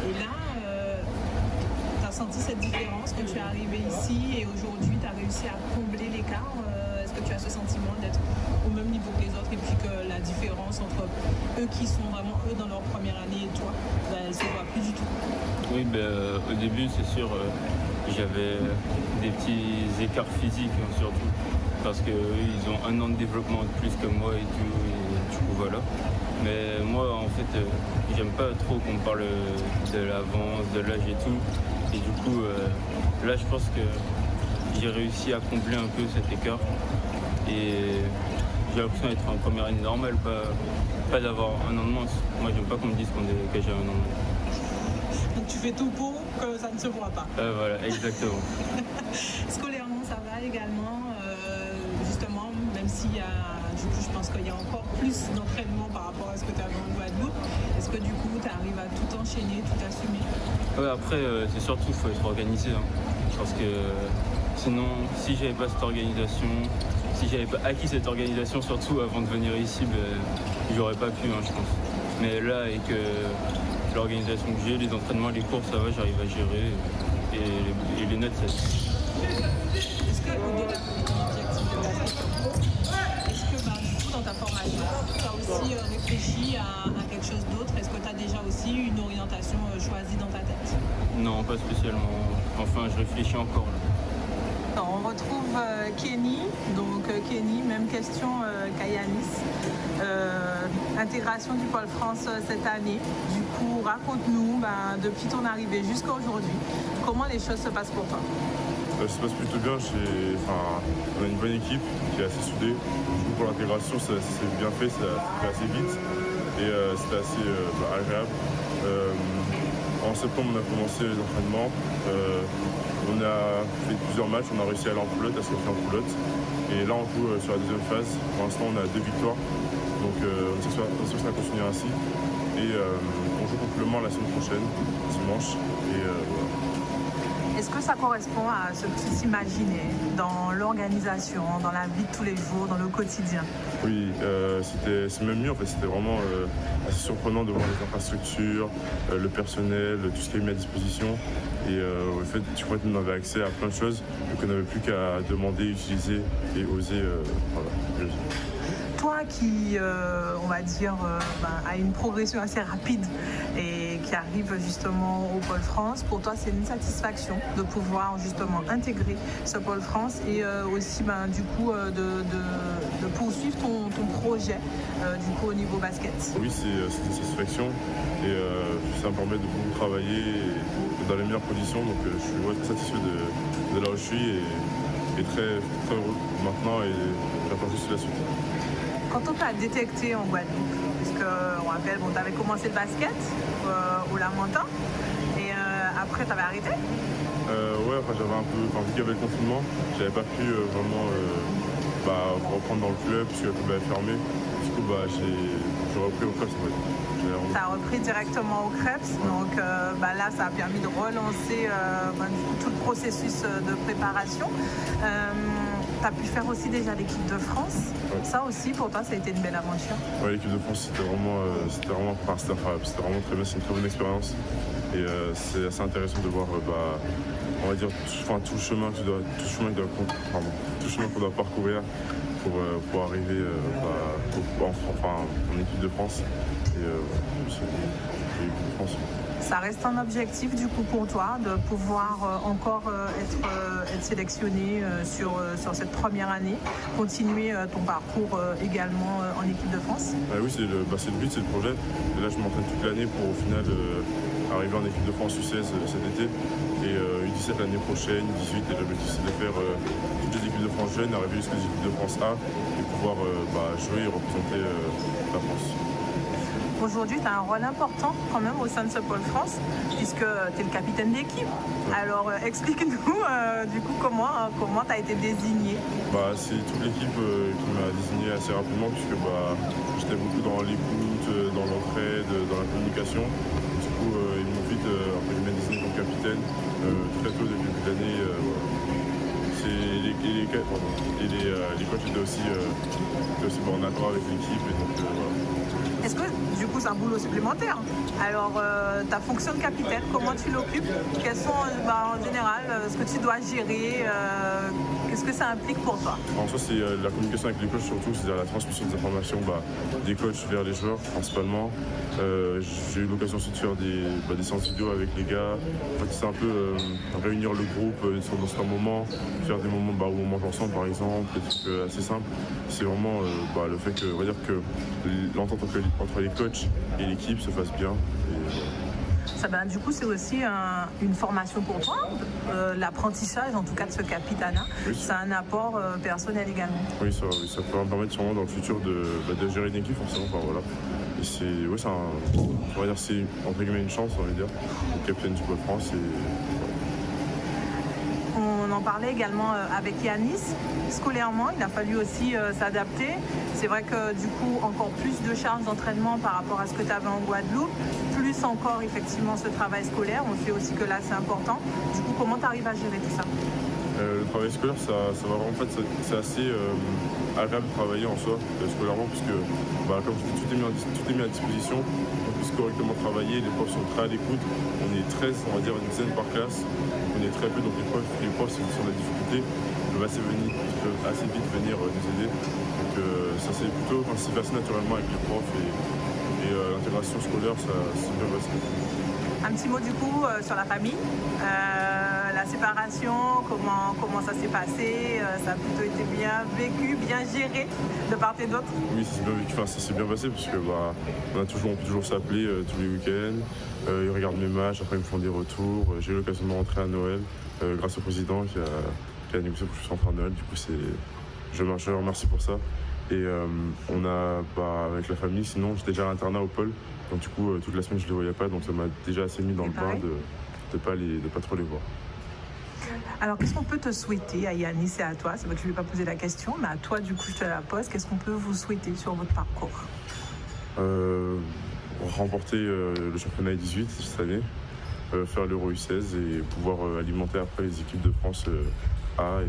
Et là, senti cette différence que tu es arrivé ici et aujourd'hui tu as réussi à combler l'écart? Est-ce que tu as ce sentiment d'être au même niveau que les autres et puis que la différence entre eux qui sont vraiment eux dans leur première année et toi, elle ne se voit plus du tout? Oui, au début c'est sûr, j'avais des petits écarts physiques surtout, parce qu'eux ils ont un an de développement de plus que moi et tout, et du coup voilà. Mais moi en fait j'aime pas trop qu'on me parle de l'avance, de l'âge et tout. Et du coup, là, je pense que j'ai réussi à combler un peu cet écart. Et j'ai l'impression d'être en première année normale, pas d'avoir un an de moins. Moi, j'aime pas qu'on me dise que j'ai un an de moins. Donc tu fais tout pour que ça ne se voit pas. Voilà, exactement. Scolairement, ça va également, justement, même s'il y a, du coup, je pense qu'il y a encore plus d'entraînement par rapport à ce que tu avais en Guadeloupe. Est-ce que du coup, tu arrives à tout enchaîner, tout assumer? Ouais, après, c'est surtout, il faut être organisé. Parce que sinon, si j'avais pas cette organisation, si j'avais pas acquis cette organisation, surtout avant de venir ici, j'aurais pas pu, je pense. Mais là, avec l'organisation que j'ai, les entraînements, les cours, ça va, j'arrive à gérer. Et les notes, ça. Est-ce que au-delà de ton objectif de basket, est-ce que du coup, dans ta formation, tu as aussi réfléchi à quelque chose d'autre? Est-ce que tu as déjà aussi une orientation choisie dans ta tête? Non, pas spécialement. Enfin, je réfléchis encore. Là. On retrouve Kenny. Donc Kenny, même question qu'à Yanis. Intégration du Pôle France cette année. Du coup, raconte-nous, depuis ton arrivée jusqu'à aujourd'hui, comment les choses se passent pour toi? Ça se passe plutôt bien. On a une bonne équipe qui est assez soudée. Du coup, pour l'intégration, ça s'est bien fait, ça fait assez vite et c'était assez agréable. En septembre, on a commencé les entraînements. On a fait plusieurs matchs, on a réussi à aller en poulotte, à se qualifier en poulotte. Et là, on joue sur la deuxième phase. Pour l'instant, on a 2 victoires. Donc, on espère que ça va continuer ainsi. Et on joue contre Le Mans la semaine prochaine, dimanche. Et voilà. Est-ce que ça correspond à ce que tu s'imaginais dans l'organisation, dans la vie de tous les jours, dans le quotidien? Oui, c'est même mieux en fait. C'était vraiment assez surprenant de voir les infrastructures, le personnel, tout ce qui est mis à disposition. Et en fait, tu vois, on avait accès à plein de choses qu'on n'avait plus qu'à demander, utiliser et oser. Voilà. Toi qui, on va dire, a une progression assez rapide et qui arrive justement au Pôle France, pour toi c'est une satisfaction de pouvoir justement intégrer ce Pôle France et aussi du coup de poursuivre ton projet du coup au niveau basket? Oui, c'est une satisfaction et ça me permet de beaucoup travailler dans les meilleures conditions, donc je suis très satisfait de là où je suis et très, très heureux maintenant et j'attends juste la suite. Quand on t'a détecté en Guadeloupe, parce qu'on rappelle, tu avais commencé le basket au Lamentin et après tu avais arrêté? Ouais, j'avais un peu, vu qu'il y avait le confinement, j'avais pas pu vraiment reprendre dans le club puisque le club avait fermé. Du coup, j'ai repris au club cette fois. Tu as repris directement au Krebs, donc là ça a permis de relancer tout le processus de préparation. Tu as pu faire aussi déjà l'équipe de France. Ouais. Ça aussi pour toi ça a été une belle aventure. Oui, l'équipe de France c'était vraiment incroyable, c'était vraiment très bien, c'est une très bonne expérience et c'est assez intéressant de voir on va dire tout le chemin qu'on doit parcourir pour arriver en équipe de France et l'équipe de France. Ça reste un objectif du coup pour toi de pouvoir encore être sélectionné sur cette première année, continuer ton parcours également en équipe de France? Oui, c'est le but, c'est le projet. Et là je m'entraîne toute l'année pour au final arriver en équipe de France U16 cet été et U17 l'année prochaine, U18 et l'objectif c'est de faire toutes les équipes de France jeunes, arriver jusqu'aux équipes de France A et pouvoir jouer et représenter la France. Aujourd'hui, tu as un rôle important quand même au sein de ce pôle France, puisque tu es le capitaine d'équipe. Ouais. Alors explique-nous du coup comment tu as été désigné. C'est toute l'équipe qui m'a désigné assez rapidement, puisque j'étais beaucoup dans l'écoute, dans l'entraide, dans la communication. Du coup, ils m'ont vite désigné comme capitaine très tôt depuis le début de l'année. Les coachs étaient aussi en accord avec l'équipe. Est-ce que du coup c'est un boulot supplémentaire? Alors ta fonction de capitaine, comment tu l'occupes? Quels sont en général ce que tu dois gérer? Qu'est-ce que ça implique pour toi? En soi c'est la communication avec les coachs surtout, c'est-à-dire la transmission des informations des coachs vers les joueurs principalement. J'ai eu l'occasion aussi de faire des séances vidéo avec les gars. En fait, c'est un peu réunir le groupe dans certains moments, faire des moments où on mange ensemble par exemple, des trucs assez simples. C'est vraiment le fait que, on va dire que l'entente entre les coachs et l'équipe se fasse bien. Du coup, c'est aussi une formation pour toi, l'apprentissage en tout cas de ce capitanat. Oui. C'est un apport personnel également. Oui, ça peut me permettre sûrement dans le futur de gérer une équipe forcément. Voilà. Et c'est entre guillemets une chance, on va dire, le capitaine du Pôle France. On en parlait également avec Yanis. Scolairement, il a fallu aussi s'adapter. C'est vrai que du coup, encore plus de charges d'entraînement par rapport à ce que tu avais en Guadeloupe, plus encore effectivement ce travail scolaire. On sait aussi que là, c'est important. Du coup, comment tu arrives à gérer tout ça? Le travail scolaire, c'est assez agréable de travailler en soi, scolairement, puisque comme je dis, tout est mis à disposition. On puisse correctement travailler, les profs sont très à l'écoute. On est 13, on va dire une dizaine par classe. On est très peu, donc les profs sont la difficulté, peuvent assez vite venir nous aider. Donc ça c'est passé naturellement avec les profs et l'intégration scolaire, ça c'est bien passé. Un petit mot du coup sur la famille, la séparation, comment ça s'est passé, ça a plutôt été bien vécu, bien géré de part et d'autre? Oui, ça s'est bien vécu, ça s'est bien passé parce que on peut toujours s'appeler tous les week-ends, ils regardent mes matchs, après ils me font des retours, j'ai eu l'occasion de rentrer à Noël grâce au président qui a négocié pour que je sois rentré à Noël, du coup je le remercie pour ça. Et on a avec la famille, sinon j'étais déjà à l'internat au pôle, donc du coup toute la semaine je les voyais pas, donc ça m'a déjà assez mis dans le bain de pas trop les voir. Alors qu'est-ce qu'on peut te souhaiter à Yanis et à toi? C'est vrai que je ne vais pas poser la question, mais à toi du coup je te la pose. Qu'est-ce qu'on peut vous souhaiter sur votre parcours? Remporter le championnat U18 cette année, faire l'Euro U16 et pouvoir alimenter après les équipes de France A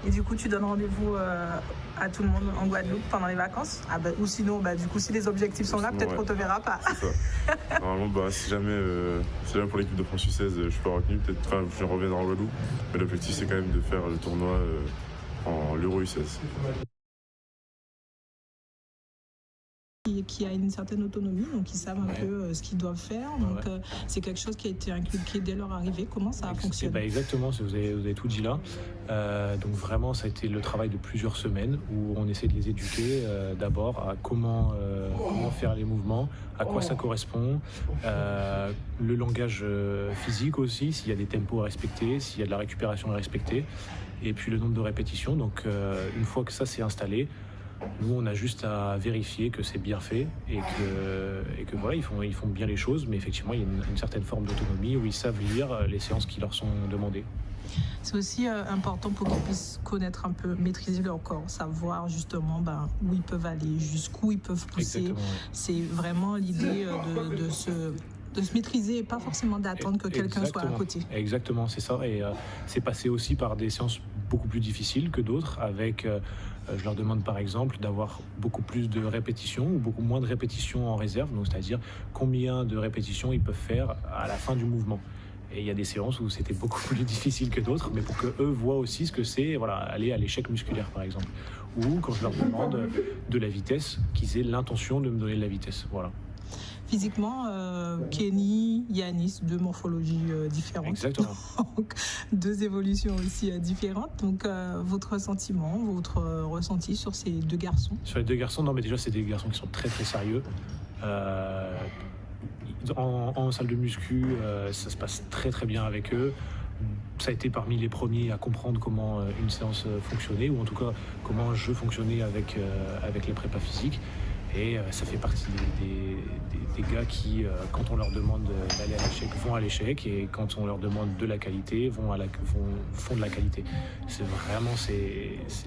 Et du coup, tu donnes rendez-vous à tout le monde en Guadeloupe pendant les vacances? Ou sinon, du coup, si les objectifs sont là, peut-être qu'on ne te verra pas. C'est ça. Normalement, si jamais pour l'équipe de France U16, je suis pas retenu, peut-être je reviendrai en Guadeloupe. Mais l'objectif, c'est quand même de faire le tournoi en l'Euro U16. Qui a une certaine autonomie, donc ils savent un peu ce qu'ils doivent faire. Donc c'est quelque chose qui a été inculqué dès leur arrivée. Comment ça a fonctionné? Exactement, vous avez tout dit là. Donc vraiment, ça a été le travail de plusieurs semaines où on essaie de les éduquer d'abord à comment faire les mouvements, à quoi ça correspond, le langage physique aussi, s'il y a des tempos à respecter, s'il y a de la récupération à respecter, et puis le nombre de répétitions. Donc une fois que ça s'est installé, nous, on a juste à vérifier que c'est bien fait et que voilà, ils font bien les choses, mais effectivement, il y a une certaine forme d'autonomie où ils savent lire les séances qui leur sont demandées. C'est aussi important pour qu'ils puissent connaître un peu, maîtriser leur corps, savoir justement où ils peuvent aller, jusqu'où ils peuvent pousser. Exactement, ouais. C'est vraiment l'idée de se maîtriser et pas forcément d'attendre que quelqu'un soit à côté. Exactement, c'est ça. Et c'est passé aussi par des séances beaucoup plus difficiles que d'autres avec... je leur demande par exemple d'avoir beaucoup plus de répétitions ou beaucoup moins de répétitions en réserve, donc c'est-à-dire combien de répétitions ils peuvent faire à la fin du mouvement. Et il y a des séances où c'était beaucoup plus difficile que d'autres, mais pour qu'eux voient aussi ce que c'est aller à l'échec musculaire par exemple. Ou quand je leur demande de la vitesse, qu'ils aient l'intention de me donner de la vitesse. Voilà. Physiquement, Kenny, Yanis, deux morphologies différentes. Exactement. Donc, deux évolutions aussi différentes. Donc, votre sentiment, votre ressenti sur ces deux garçons? Sur les deux garçons, non, mais déjà, c'est des garçons qui sont très, très sérieux. En salle de muscu, ça se passe très, très bien avec eux. Ça a été parmi les premiers à comprendre comment une séance fonctionnait, ou en tout cas, comment je fonctionnais avec les prépas physiques. Et ça fait partie des gars qui, quand on leur demande d'aller à l'échec, vont à l'échec, et quand on leur demande de la qualité, font de la qualité. C'est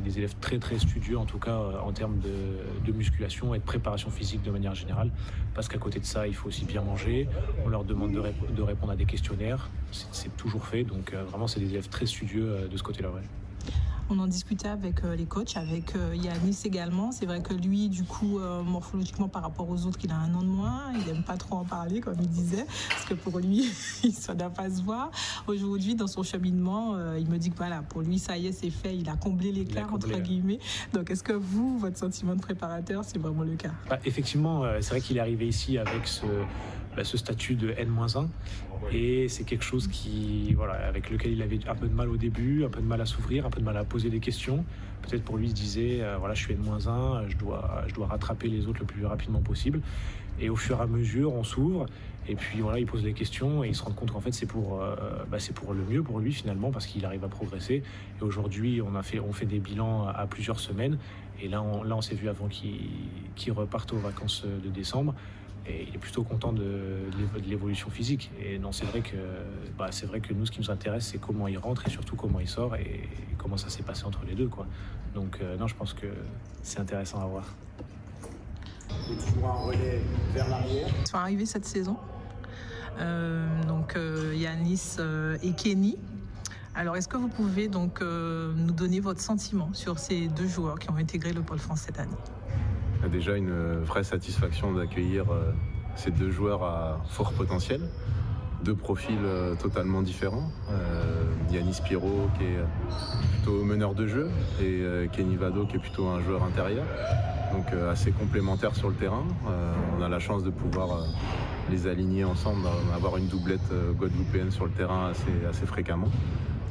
des élèves très très studieux, en tout cas en termes de musculation et de préparation physique de manière générale, parce qu'à côté de ça, il faut aussi bien manger. On leur demande de répondre à des questionnaires, c'est toujours fait, donc vraiment c'est des élèves très studieux de ce côté-là. Ouais. On en discutait avec les coachs, avec Yanis également. C'est vrai que lui, du coup, morphologiquement par rapport aux autres, il a 1 an de moins. Il n'aime pas trop en parler, comme il disait, parce que pour lui, ça ne doit pas se voir. Aujourd'hui, dans son cheminement, il me dit que voilà, pour lui, ça y est, c'est fait. Il a comblé l'écart, entre guillemets. Donc, est-ce que vous, votre sentiment de préparateur, c'est vraiment le cas? Effectivement, c'est vrai qu'il est arrivé ici avec ce statut de N-1, et c'est quelque chose avec lequel il avait un peu de mal au début, un peu de mal à s'ouvrir, un peu de mal à poser des questions. Peut-être pour lui, il se disait, je suis N-1, je dois rattraper les autres le plus rapidement possible. Et au fur et à mesure, on s'ouvre, et puis il pose des questions, et il se rend compte qu'en fait c'est pour le mieux pour lui finalement, parce qu'il arrive à progresser. Et aujourd'hui, on fait des bilans à plusieurs semaines, et là on s'est vu avant qu'il reparte aux vacances de décembre. Et il est plutôt content de l'évolution physique. Et non, c'est vrai que nous, ce qui nous intéresse, c'est comment il rentre et surtout comment il sort et comment ça s'est passé entre les deux, quoi. Donc non, je pense que c'est intéressant à voir. Et toujours un relais vers l'arrière. Ils sont arrivés cette saison. Yanis et Kenny. Alors, est-ce que vous pouvez donc nous donner votre sentiment sur ces deux joueurs qui ont intégré le Pôle France cette année? Déjà une vraie satisfaction d'accueillir ces deux joueurs à fort potentiel, deux profils totalement différents. Yanis Pirot qui est plutôt meneur de jeu et Kenny Vado qui est plutôt un joueur intérieur, donc assez complémentaires sur le terrain. On a la chance de pouvoir les aligner ensemble, avoir une doublette guadeloupéenne sur le terrain assez fréquemment.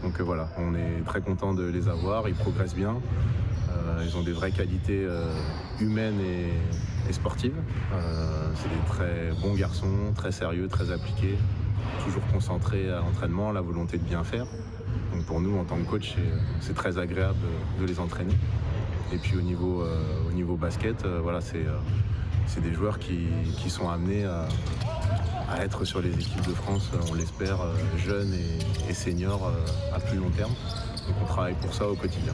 Donc voilà, on est très content de les avoir, ils progressent bien. Ils ont des vraies qualités humaines et sportives. C'est des très bons garçons, très sérieux, très appliqués, toujours concentrés à l'entraînement, la volonté de bien faire. Donc pour nous, en tant que coach, c'est très agréable de les entraîner. Et puis au niveau basket, c'est des joueurs qui sont amenés à être sur les équipes de France, on l'espère, jeunes et seniors à plus long terme. Donc on travaille pour ça au quotidien.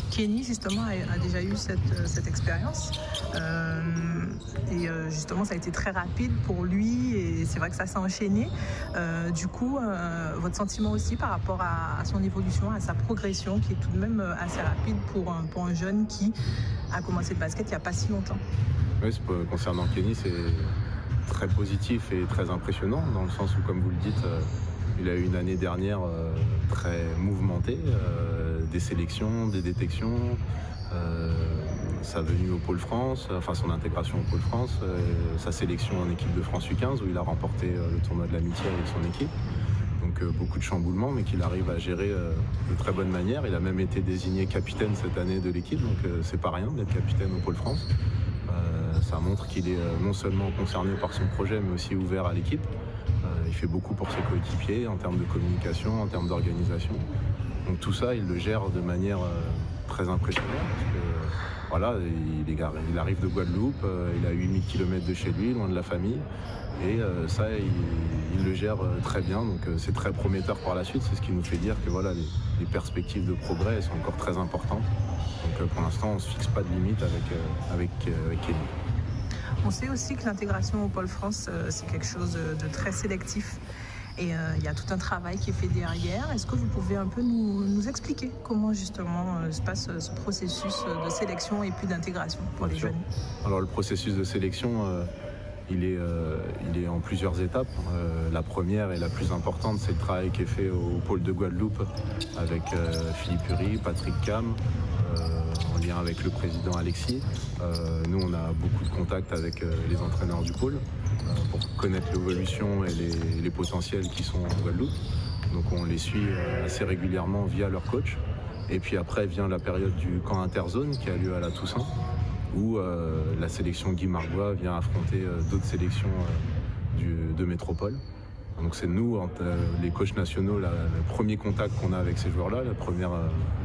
Kenny, justement, a déjà eu cette expérience. Justement, ça a été très rapide pour lui et c'est vrai que ça s'est enchaîné. Du coup, votre sentiment aussi par rapport à son évolution, à sa progression, qui est tout de même assez rapide pour un jeune qui a commencé le basket il n'y a pas si longtemps. Oui, concernant Kenny, c'est très positif et très impressionnant, dans le sens où, comme vous le dites, il a eu une année dernière très mouvementée, des sélections, des détections, sa venue au Pôle France, son intégration au Pôle France, sa sélection en équipe de France U15 où il a remporté le tournoi de l'amitié avec son équipe. Donc beaucoup de chamboulements, mais qu'il arrive à gérer de très bonne manière. Il a même été désigné capitaine cette année de l'équipe, donc c'est pas rien d'être capitaine au Pôle France. Ça montre qu'il est non seulement concerné par son projet, mais aussi ouvert à l'équipe. Il fait beaucoup pour ses coéquipiers en termes de communication, en termes d'organisation. Donc tout ça, il le gère de manière très impressionnante. Parce que voilà, il arrive de Guadeloupe, il a 8000 km de chez lui, loin de la famille. Et ça, il le gère très bien, donc c'est très prometteur par la suite. C'est ce qui nous fait dire que voilà, les perspectives de progrès sont encore très importantes. Donc pour l'instant, on ne se fixe pas de limite avec Kenny. On sait aussi que l'intégration au Pôle France, c'est quelque chose de très sélectif. Et il y a tout un travail qui est fait derrière. Est-ce que vous pouvez un peu nous expliquer comment justement se passe ce processus de sélection et puis d'intégration pour les jeunes? Alors le processus de sélection, il est en plusieurs étapes. La première et la plus importante, c'est le travail qui est fait au pôle de Guadeloupe avec Philippe Uri, Patrick Cam, en lien avec le président Alexis. Nous, on a beaucoup de contacts avec les entraîneurs du pôle pour connaître l'évolution et les potentiels qui sont en Guadeloupe. Donc on les suit assez régulièrement via leur coach. Et puis après vient la période du camp interzone qui a lieu à la Toussaint, où la sélection Guy Margois vient affronter d'autres sélections de métropole. Donc c'est nous, les coachs nationaux, le premier contact qu'on a avec ces joueurs-là, la première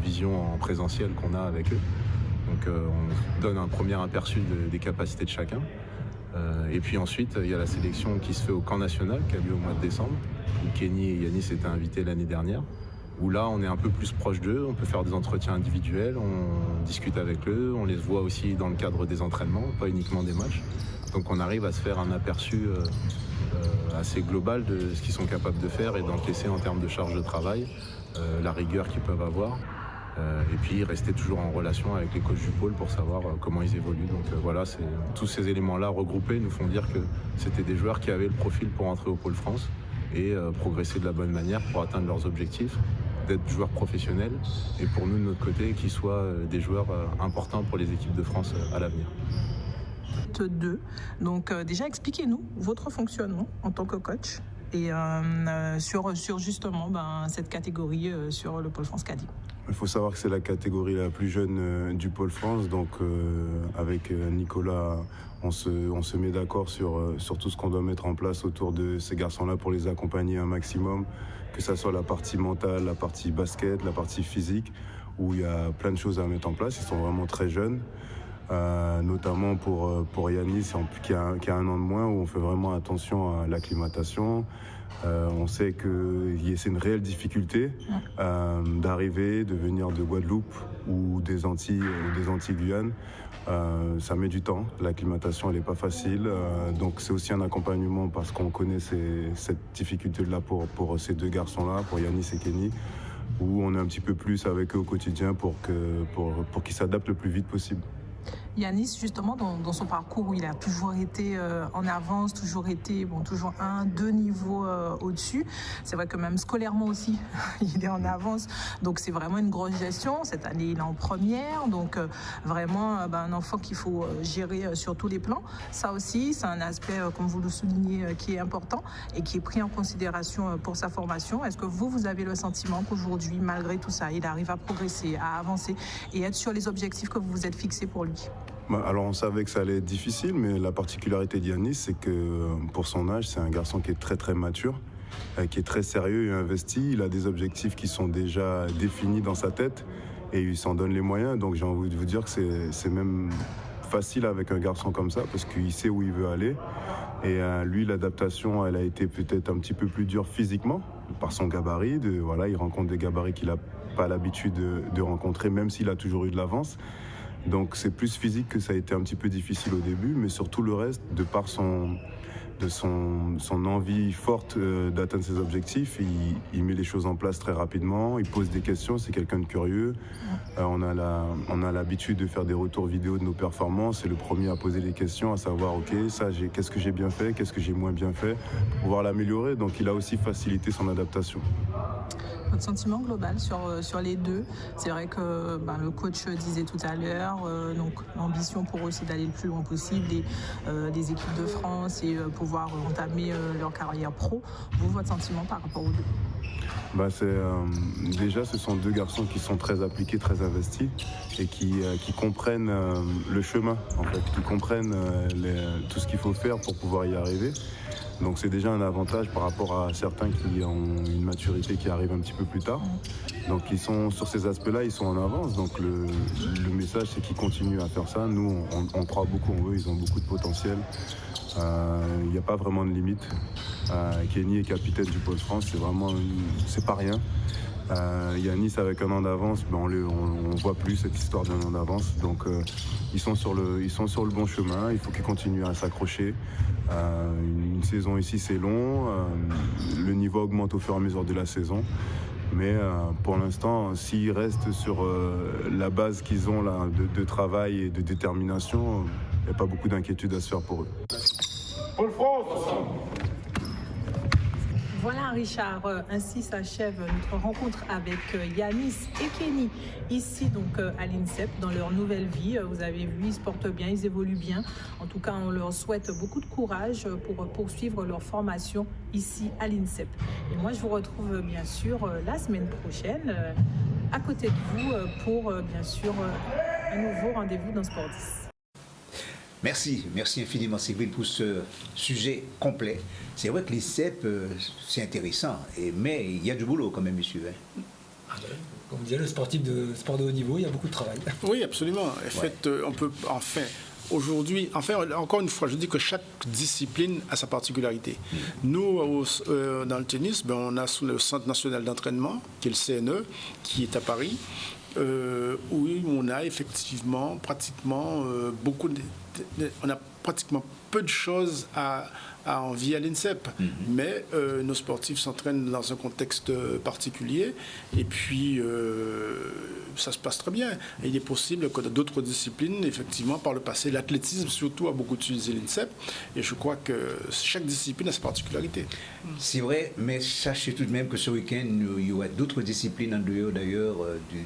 vision en présentiel qu'on a avec eux. Donc on donne un premier aperçu des capacités de chacun. Et puis ensuite, il y a la sélection qui se fait au camp national, qui a lieu au mois de décembre, où Kenny et Yanis étaient invités l'année dernière. Où là, on est un peu plus proche d'eux, on peut faire des entretiens individuels, on discute avec eux, on les voit aussi dans le cadre des entraînements, pas uniquement des matchs. Donc on arrive à se faire un aperçu assez global de ce qu'ils sont capables de faire et d'encaisser en termes de charge de travail, la rigueur qu'ils peuvent avoir. Et puis rester toujours en relation avec les coachs du pôle pour savoir comment ils évoluent. Donc voilà, tous ces éléments-là regroupés nous font dire que c'était des joueurs qui avaient le profil pour entrer au pôle France et progresser de la bonne manière pour atteindre leurs objectifs, d'être joueurs professionnels et pour nous de notre côté qu'ils soient des joueurs importants pour les équipes de France à l'avenir. 2. Donc déjà expliquez-nous votre fonctionnement en tant que coach et sur justement cette catégorie sur le Pôle France Cadet. Il faut savoir que c'est la catégorie la plus jeune du Pôle France, donc avec Nicolas, on se met d'accord sur tout ce qu'on doit mettre en place autour de ces garçons-là pour les accompagner un maximum, que ce soit la partie mentale, la partie basket, la partie physique, où il y a plein de choses à mettre en place. Ils sont vraiment très jeunes, notamment pour Yanis qui a un an de moins, où on fait vraiment attention à l'acclimatation. On sait que c'est une réelle difficulté d'arriver, de venir de Guadeloupe ou des Antilles Guyane. Ça met du temps, l'acclimatation elle n'est pas facile. Donc c'est aussi un accompagnement parce qu'on connaît cette difficulté-là pour ces deux garçons-là, pour Yanis et Kenny, où on est un petit peu plus avec eux au quotidien pour qu'ils s'adaptent le plus vite possible. Yanis, justement, dans son parcours où il a toujours été en avance, toujours été toujours 1-2 niveaux au-dessus. C'est vrai que même scolairement aussi, il est en avance. Donc c'est vraiment une grosse gestion. Cette année, il est en première. Donc vraiment, un enfant qu'il faut gérer sur tous les plans. Ça aussi, c'est un aspect, comme vous le soulignez, qui est important et qui est pris en considération pour sa formation. Est-ce que vous avez le sentiment qu'aujourd'hui, malgré tout ça, il arrive à progresser, à avancer et être sur les objectifs que vous vous êtes fixés pour lui? Alors on savait que ça allait être difficile, mais la particularité d'Yanis, c'est que pour son âge, c'est un garçon qui est très très mature, qui est très sérieux et investi. Il a des objectifs qui sont déjà définis dans sa tête et il s'en donne les moyens. Donc j'ai envie de vous dire que c'est même facile avec un garçon comme ça parce qu'il sait où il veut aller. Et lui, l'adaptation, elle a été peut-être un petit peu plus dure physiquement par son gabarit. Il rencontre des gabarits qu'il n'a pas l'habitude de rencontrer, même s'il a toujours eu de l'avance. Donc c'est plus physique que ça a été un petit peu difficile au début, mais surtout le reste, de par son envie forte d'atteindre ses objectifs, il met les choses en place très rapidement, il pose des questions, c'est quelqu'un de curieux. On a l'habitude de faire des retours vidéo de nos performances, c'est le premier à poser des questions, à savoir qu'est-ce que j'ai bien fait, qu'est-ce que j'ai moins bien fait, pour pouvoir l'améliorer. Donc il a aussi facilité son adaptation. Votre sentiment global sur les deux? C'est vrai que le coach disait tout à l'heure, donc l'ambition pour eux c'est d'aller le plus loin possible, des équipes de France et pouvoir entamer leur carrière pro. Votre sentiment par rapport aux deux? Déjà, ce sont deux garçons qui sont très appliqués, très investis et qui comprennent le chemin, en fait, qui comprennent tout ce qu'il faut faire pour pouvoir y arriver. Donc c'est déjà un avantage par rapport à certains qui ont une maturité qui arrive un petit peu plus tard. Donc ils sont sur ces aspects-là, ils sont en avance. Donc le message, c'est qu'ils continuent à faire ça. Nous, on croit beaucoup en eux, ils ont beaucoup de potentiel. Il n'y a pas vraiment de limite. Kenny est capitaine du Pôle France, c'est pas rien. Yanis avec un an d'avance, on voit plus cette histoire d'un an d'avance. Donc ils sont sur le bon chemin. Il faut qu'ils continuent à s'accrocher. Une saison ici, c'est long. Le niveau augmente au fur et à mesure de la saison. Mais pour l'instant, s'ils restent sur la base qu'ils ont là, de travail et de détermination, il n'y a pas beaucoup d'inquiétude à se faire pour eux. Pôle France! Voilà Richard, ainsi s'achève notre rencontre avec Yanis et Kenny, ici donc à l'INSEP, dans leur nouvelle vie. Vous avez vu, ils se portent bien, ils évoluent bien. En tout cas, on leur souhaite beaucoup de courage pour poursuivre leur formation ici à l'INSEP. Et moi, je vous retrouve bien sûr la semaine prochaine à côté de vous pour bien sûr un nouveau rendez-vous dans Sport 10. Merci infiniment Sylvie pour ce sujet complet. C'est vrai que l'INSEP, c'est intéressant, mais il y a du boulot quand même, monsieur. Comme disait le sport de haut niveau, il y a beaucoup de travail. Oui, absolument. En fait, on peut aujourd'hui, encore une fois, je dis que chaque discipline a sa particularité. Nous, dans le tennis, on a le Centre national d'entraînement, qui est le CNE, qui est à Paris, où on a effectivement pratiquement on a pratiquement peu de choses à envier à l'INSEP, mais nos sportifs s'entraînent dans un contexte particulier et puis ça se passe très bien. Et il est possible que d'autres disciplines, effectivement, par le passé, l'athlétisme surtout a beaucoup utilisé l'INSEP et je crois que chaque discipline a sa particularité. C'est vrai, mais sachez tout de même que ce week-end, il y aura d'autres disciplines en dehors d'ailleurs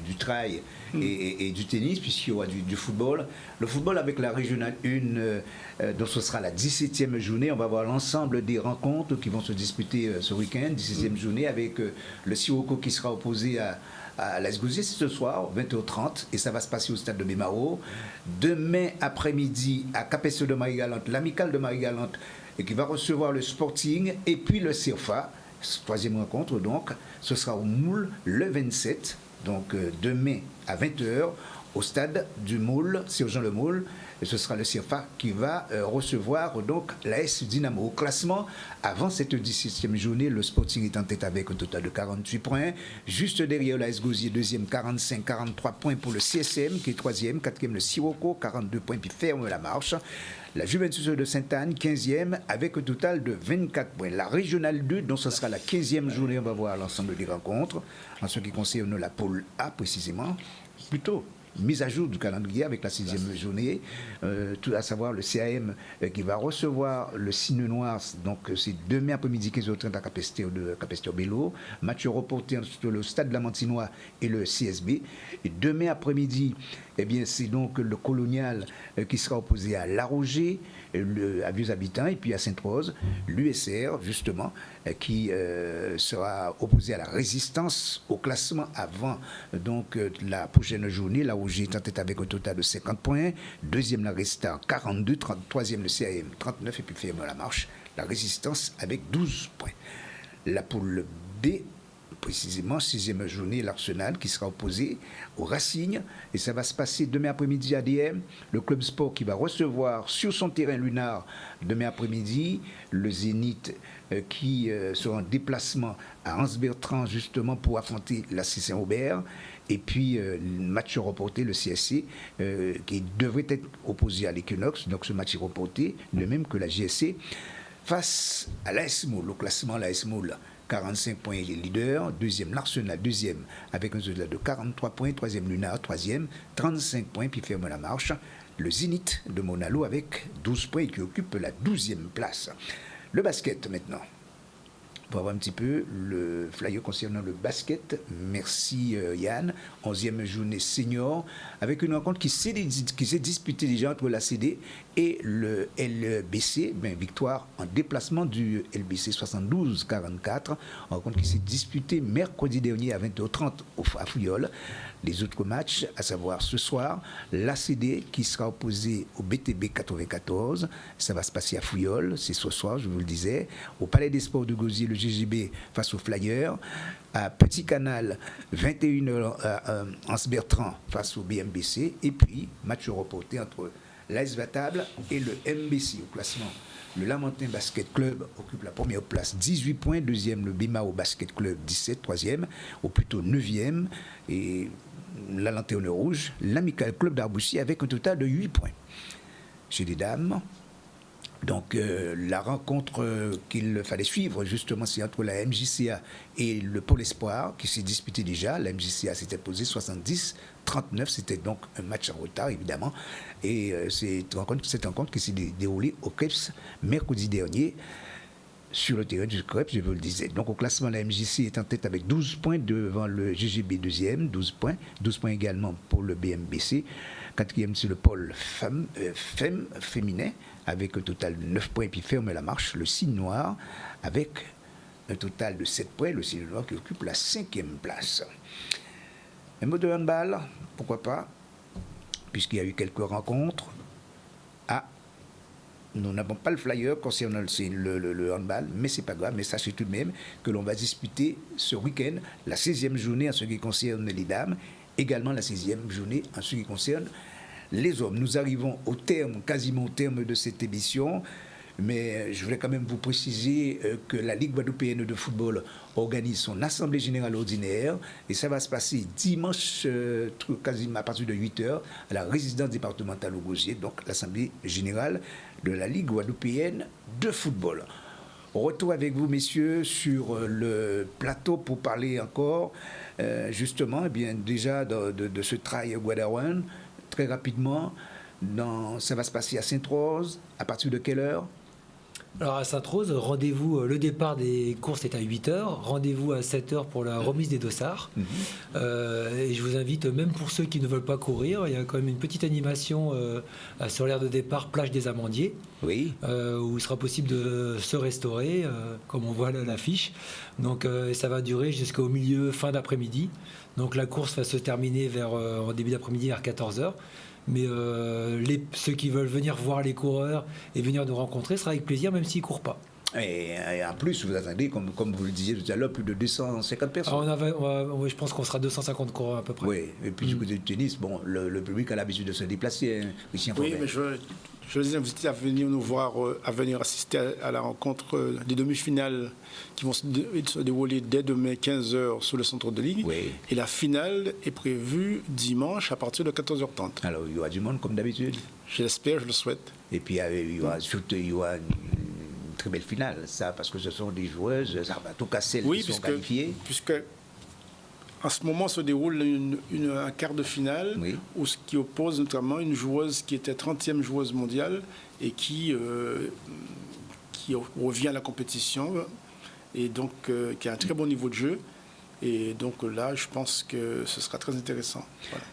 du trail et du tennis, puisqu'il y aura du football. Le football avec la régionale 1, donc ce sera la 17e journée. On va voir l'ensemble des rencontres qui vont se disputer ce week-end, 17e journée, avec le Sirocco qui sera opposé à l'AS Gosier ce soir, 20h30, et ça va se passer au stade de Bémaro. Demain après-midi, à Capestre de Marie-Galante, l'Amicale de Marie-Galante, et qui va recevoir le Sporting, et puis le CIRFA, troisième rencontre donc, ce sera au Moule le 27, donc demain à 20h, au stade du Moule, Sergent Le Moule, et ce sera le CIRFA qui va recevoir donc l'AS Dynamo. Au classement, avant cette 17e journée, le Sporting est en tête avec un total de 48 points. Juste derrière l'AS Gosier, deuxième, 43 points pour le CSM qui est troisième, quatrième le Sirocco, 42 points, puis ferme la marche. La Juventus de Sainte-Anne, 15e, avec un total de 24 points. La Régionale 2, dont ce sera la 15e journée, on va voir l'ensemble des rencontres. En ce qui concerne la pôle A précisément, plutôt mise à jour du calendrier avec la 6e journée, tout à savoir le CAM qui va recevoir le Cygne Noir, donc c'est demain après-midi 15h30 à Capestre-Bello, match reporté entre le Stade Lamantinois et le CSB, et demain après-midi, eh bien, c'est donc le Colonial qui sera opposé à La Roger, à Vieux Habitants, et puis à Sainte-Rose, l'USR, justement, qui sera opposé à la Résistance au classement avant donc la prochaine journée. La Roger est en tête avec un total de 50 points. Deuxième, la Resta, 42. Troisième, le CAM, 39. Et puis ferme la marche, la Résistance avec 12 points. La poule B, précisément, 6e journée, l'Arsenal qui sera opposé au Racing. Et ça va se passer demain après-midi à DM. Le club sport qui va recevoir sur son terrain lunar demain après-midi le Zénith qui sera en déplacement à Anse-Bertrand justement pour affronter la Saint-Aubert. Et puis, le match reporté, le CSC, qui devrait être opposé à l'Equinox. Donc, ce match est reporté, de même que la GSC, face à l'AS Moule. Au classement, l'AS Moule, 45 points, il est leader. Deuxième, l'Arsenal, deuxième, avec un total de 43 points. Troisième, Lunar, troisième, 35 points, puis ferme la marche. Le Zénith de Monalo avec 12 points et qui occupe la 12e place. Le basket, maintenant. pour avoir un petit peu le flyer concernant le basket. Merci Yann. 11e journée senior, avec une rencontre qui s'est disputée déjà entre la CD et le LBC. Victoire en déplacement du LBC 72-44. Rencontre qui s'est disputée mercredi dernier à 20h30 à Fouillol. Les autres matchs, à savoir ce soir, l'ACD qui sera opposé au BTB 94. Ça va se passer à Fouillol, c'est ce soir, je vous le disais. Au Palais des Sports de Gosier, le GGB face aux Flyers. À Petit Canal, 21h Anse-Bertrand face au BMBC. Et puis, match reporté entre l'AS Vatable et le MBC au classement. Le Lamentin Basket Club occupe la première place, 18 points. Deuxième, le Bimao Basket Club, 17. Troisième, ou plutôt 9e. Et la Lanterne Rouge, l'Amical Club d'Arboussier avec un total de 8 points. Chez les dames, donc la rencontre qu'il fallait suivre, justement, c'est entre la MJCA et le Pôle Espoir qui s'est disputé déjà. La MJCA s'était posée 70-39, c'était donc un match en retard, évidemment. Et cette rencontre qui s'est déroulée au CREPS mercredi dernier, sur le terrain du CREPS, je vous le disais. Donc au classement, la MJC est en tête avec 12 points devant le GGB deuxième, 12 points également pour le BMBC. Quatrième, c'est le pôle féminin, avec un total de 9 points, et puis ferme la marche, le Signe Noir, avec un total de 7 points, le Signe Noir qui occupe la 5e place. Un mot de handball, pourquoi pas, puisqu'il y a eu quelques rencontres. Nous n'avons pas le flyer concernant le handball, mais c'est pas grave. Mais sachez tout de même que l'on va disputer ce week-end la 16e journée en ce qui concerne les dames, également la 16e journée en ce qui concerne les hommes. Nous arrivons quasiment au terme de cette émission, mais je voulais quand même vous préciser que la Ligue guadeloupéenne de football organise son assemblée générale ordinaire et ça va se passer dimanche, quasiment à partir de 8h, à la résidence départementale au Gosier, donc l'assemblée générale de la Ligue guadeloupéenne de football. Retour avec vous, messieurs, sur le plateau pour parler encore, justement, eh bien, déjà de ce trail Guadawan. Très rapidement, ça va se passer à Sainte-Rose. À partir de quelle heure ? Alors à Sainte-Rose, rendez-vous, le départ des courses est à 8h, rendez-vous à 7h pour la remise des dossards. Et je vous invite, même pour ceux qui ne veulent pas courir, il y a quand même une petite animation sur l'aire de départ, plage des Amandiers, où il sera possible de se restaurer, comme on voit là l'affiche. Donc ça va durer jusqu'au fin d'après-midi. Donc la course va se terminer en début d'après-midi vers 14h. Mais ceux qui veulent venir voir les coureurs et venir nous rencontrer sera avec plaisir, même s'ils ne courent pas. Et en plus, vous attendez, comme vous le disiez tout à l'heure, plus de 250 personnes. Alors je pense qu'on sera 250 coureurs à peu près. Oui, et puis du côté du tennis, bon, le public a l'habitude de se déplacer. Oui, mais je les invite à venir nous voir, à venir assister à la rencontre des demi-finales qui vont se dérouler dès demain 15h sur le centre de ligue. Oui. Et la finale est prévue dimanche à partir de 14h30. Alors, il y aura du monde comme d'habitude. Je l'espère, je le souhaite. Et puis, il y aura surtout une très belle finale, ça, parce que ce sont des joueuses, en tout cas celles qui sont qualifiées. Puisque en ce moment se déroule un quart de finale qui oppose notamment une joueuse qui était 30e joueuse mondiale et qui revient à la compétition et donc qui a un très bon niveau de jeu. Et donc là, je pense que ce sera très intéressant. Voilà.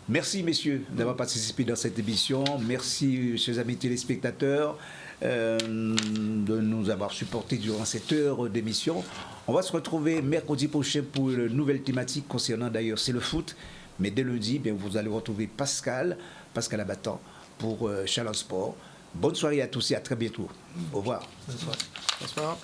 Merci, messieurs, d'avoir participé dans cette émission. Merci, chers amis téléspectateurs, de nous avoir supportés durant cette heure d'émission. On va se retrouver mercredi prochain pour une nouvelle thématique concernant d'ailleurs, c'est le foot. Mais dès lundi, bien, vous allez retrouver Pascal Abattant pour Challenge Sport. Bonne soirée à tous et à très bientôt. Au revoir. Bonsoir. Bonsoir.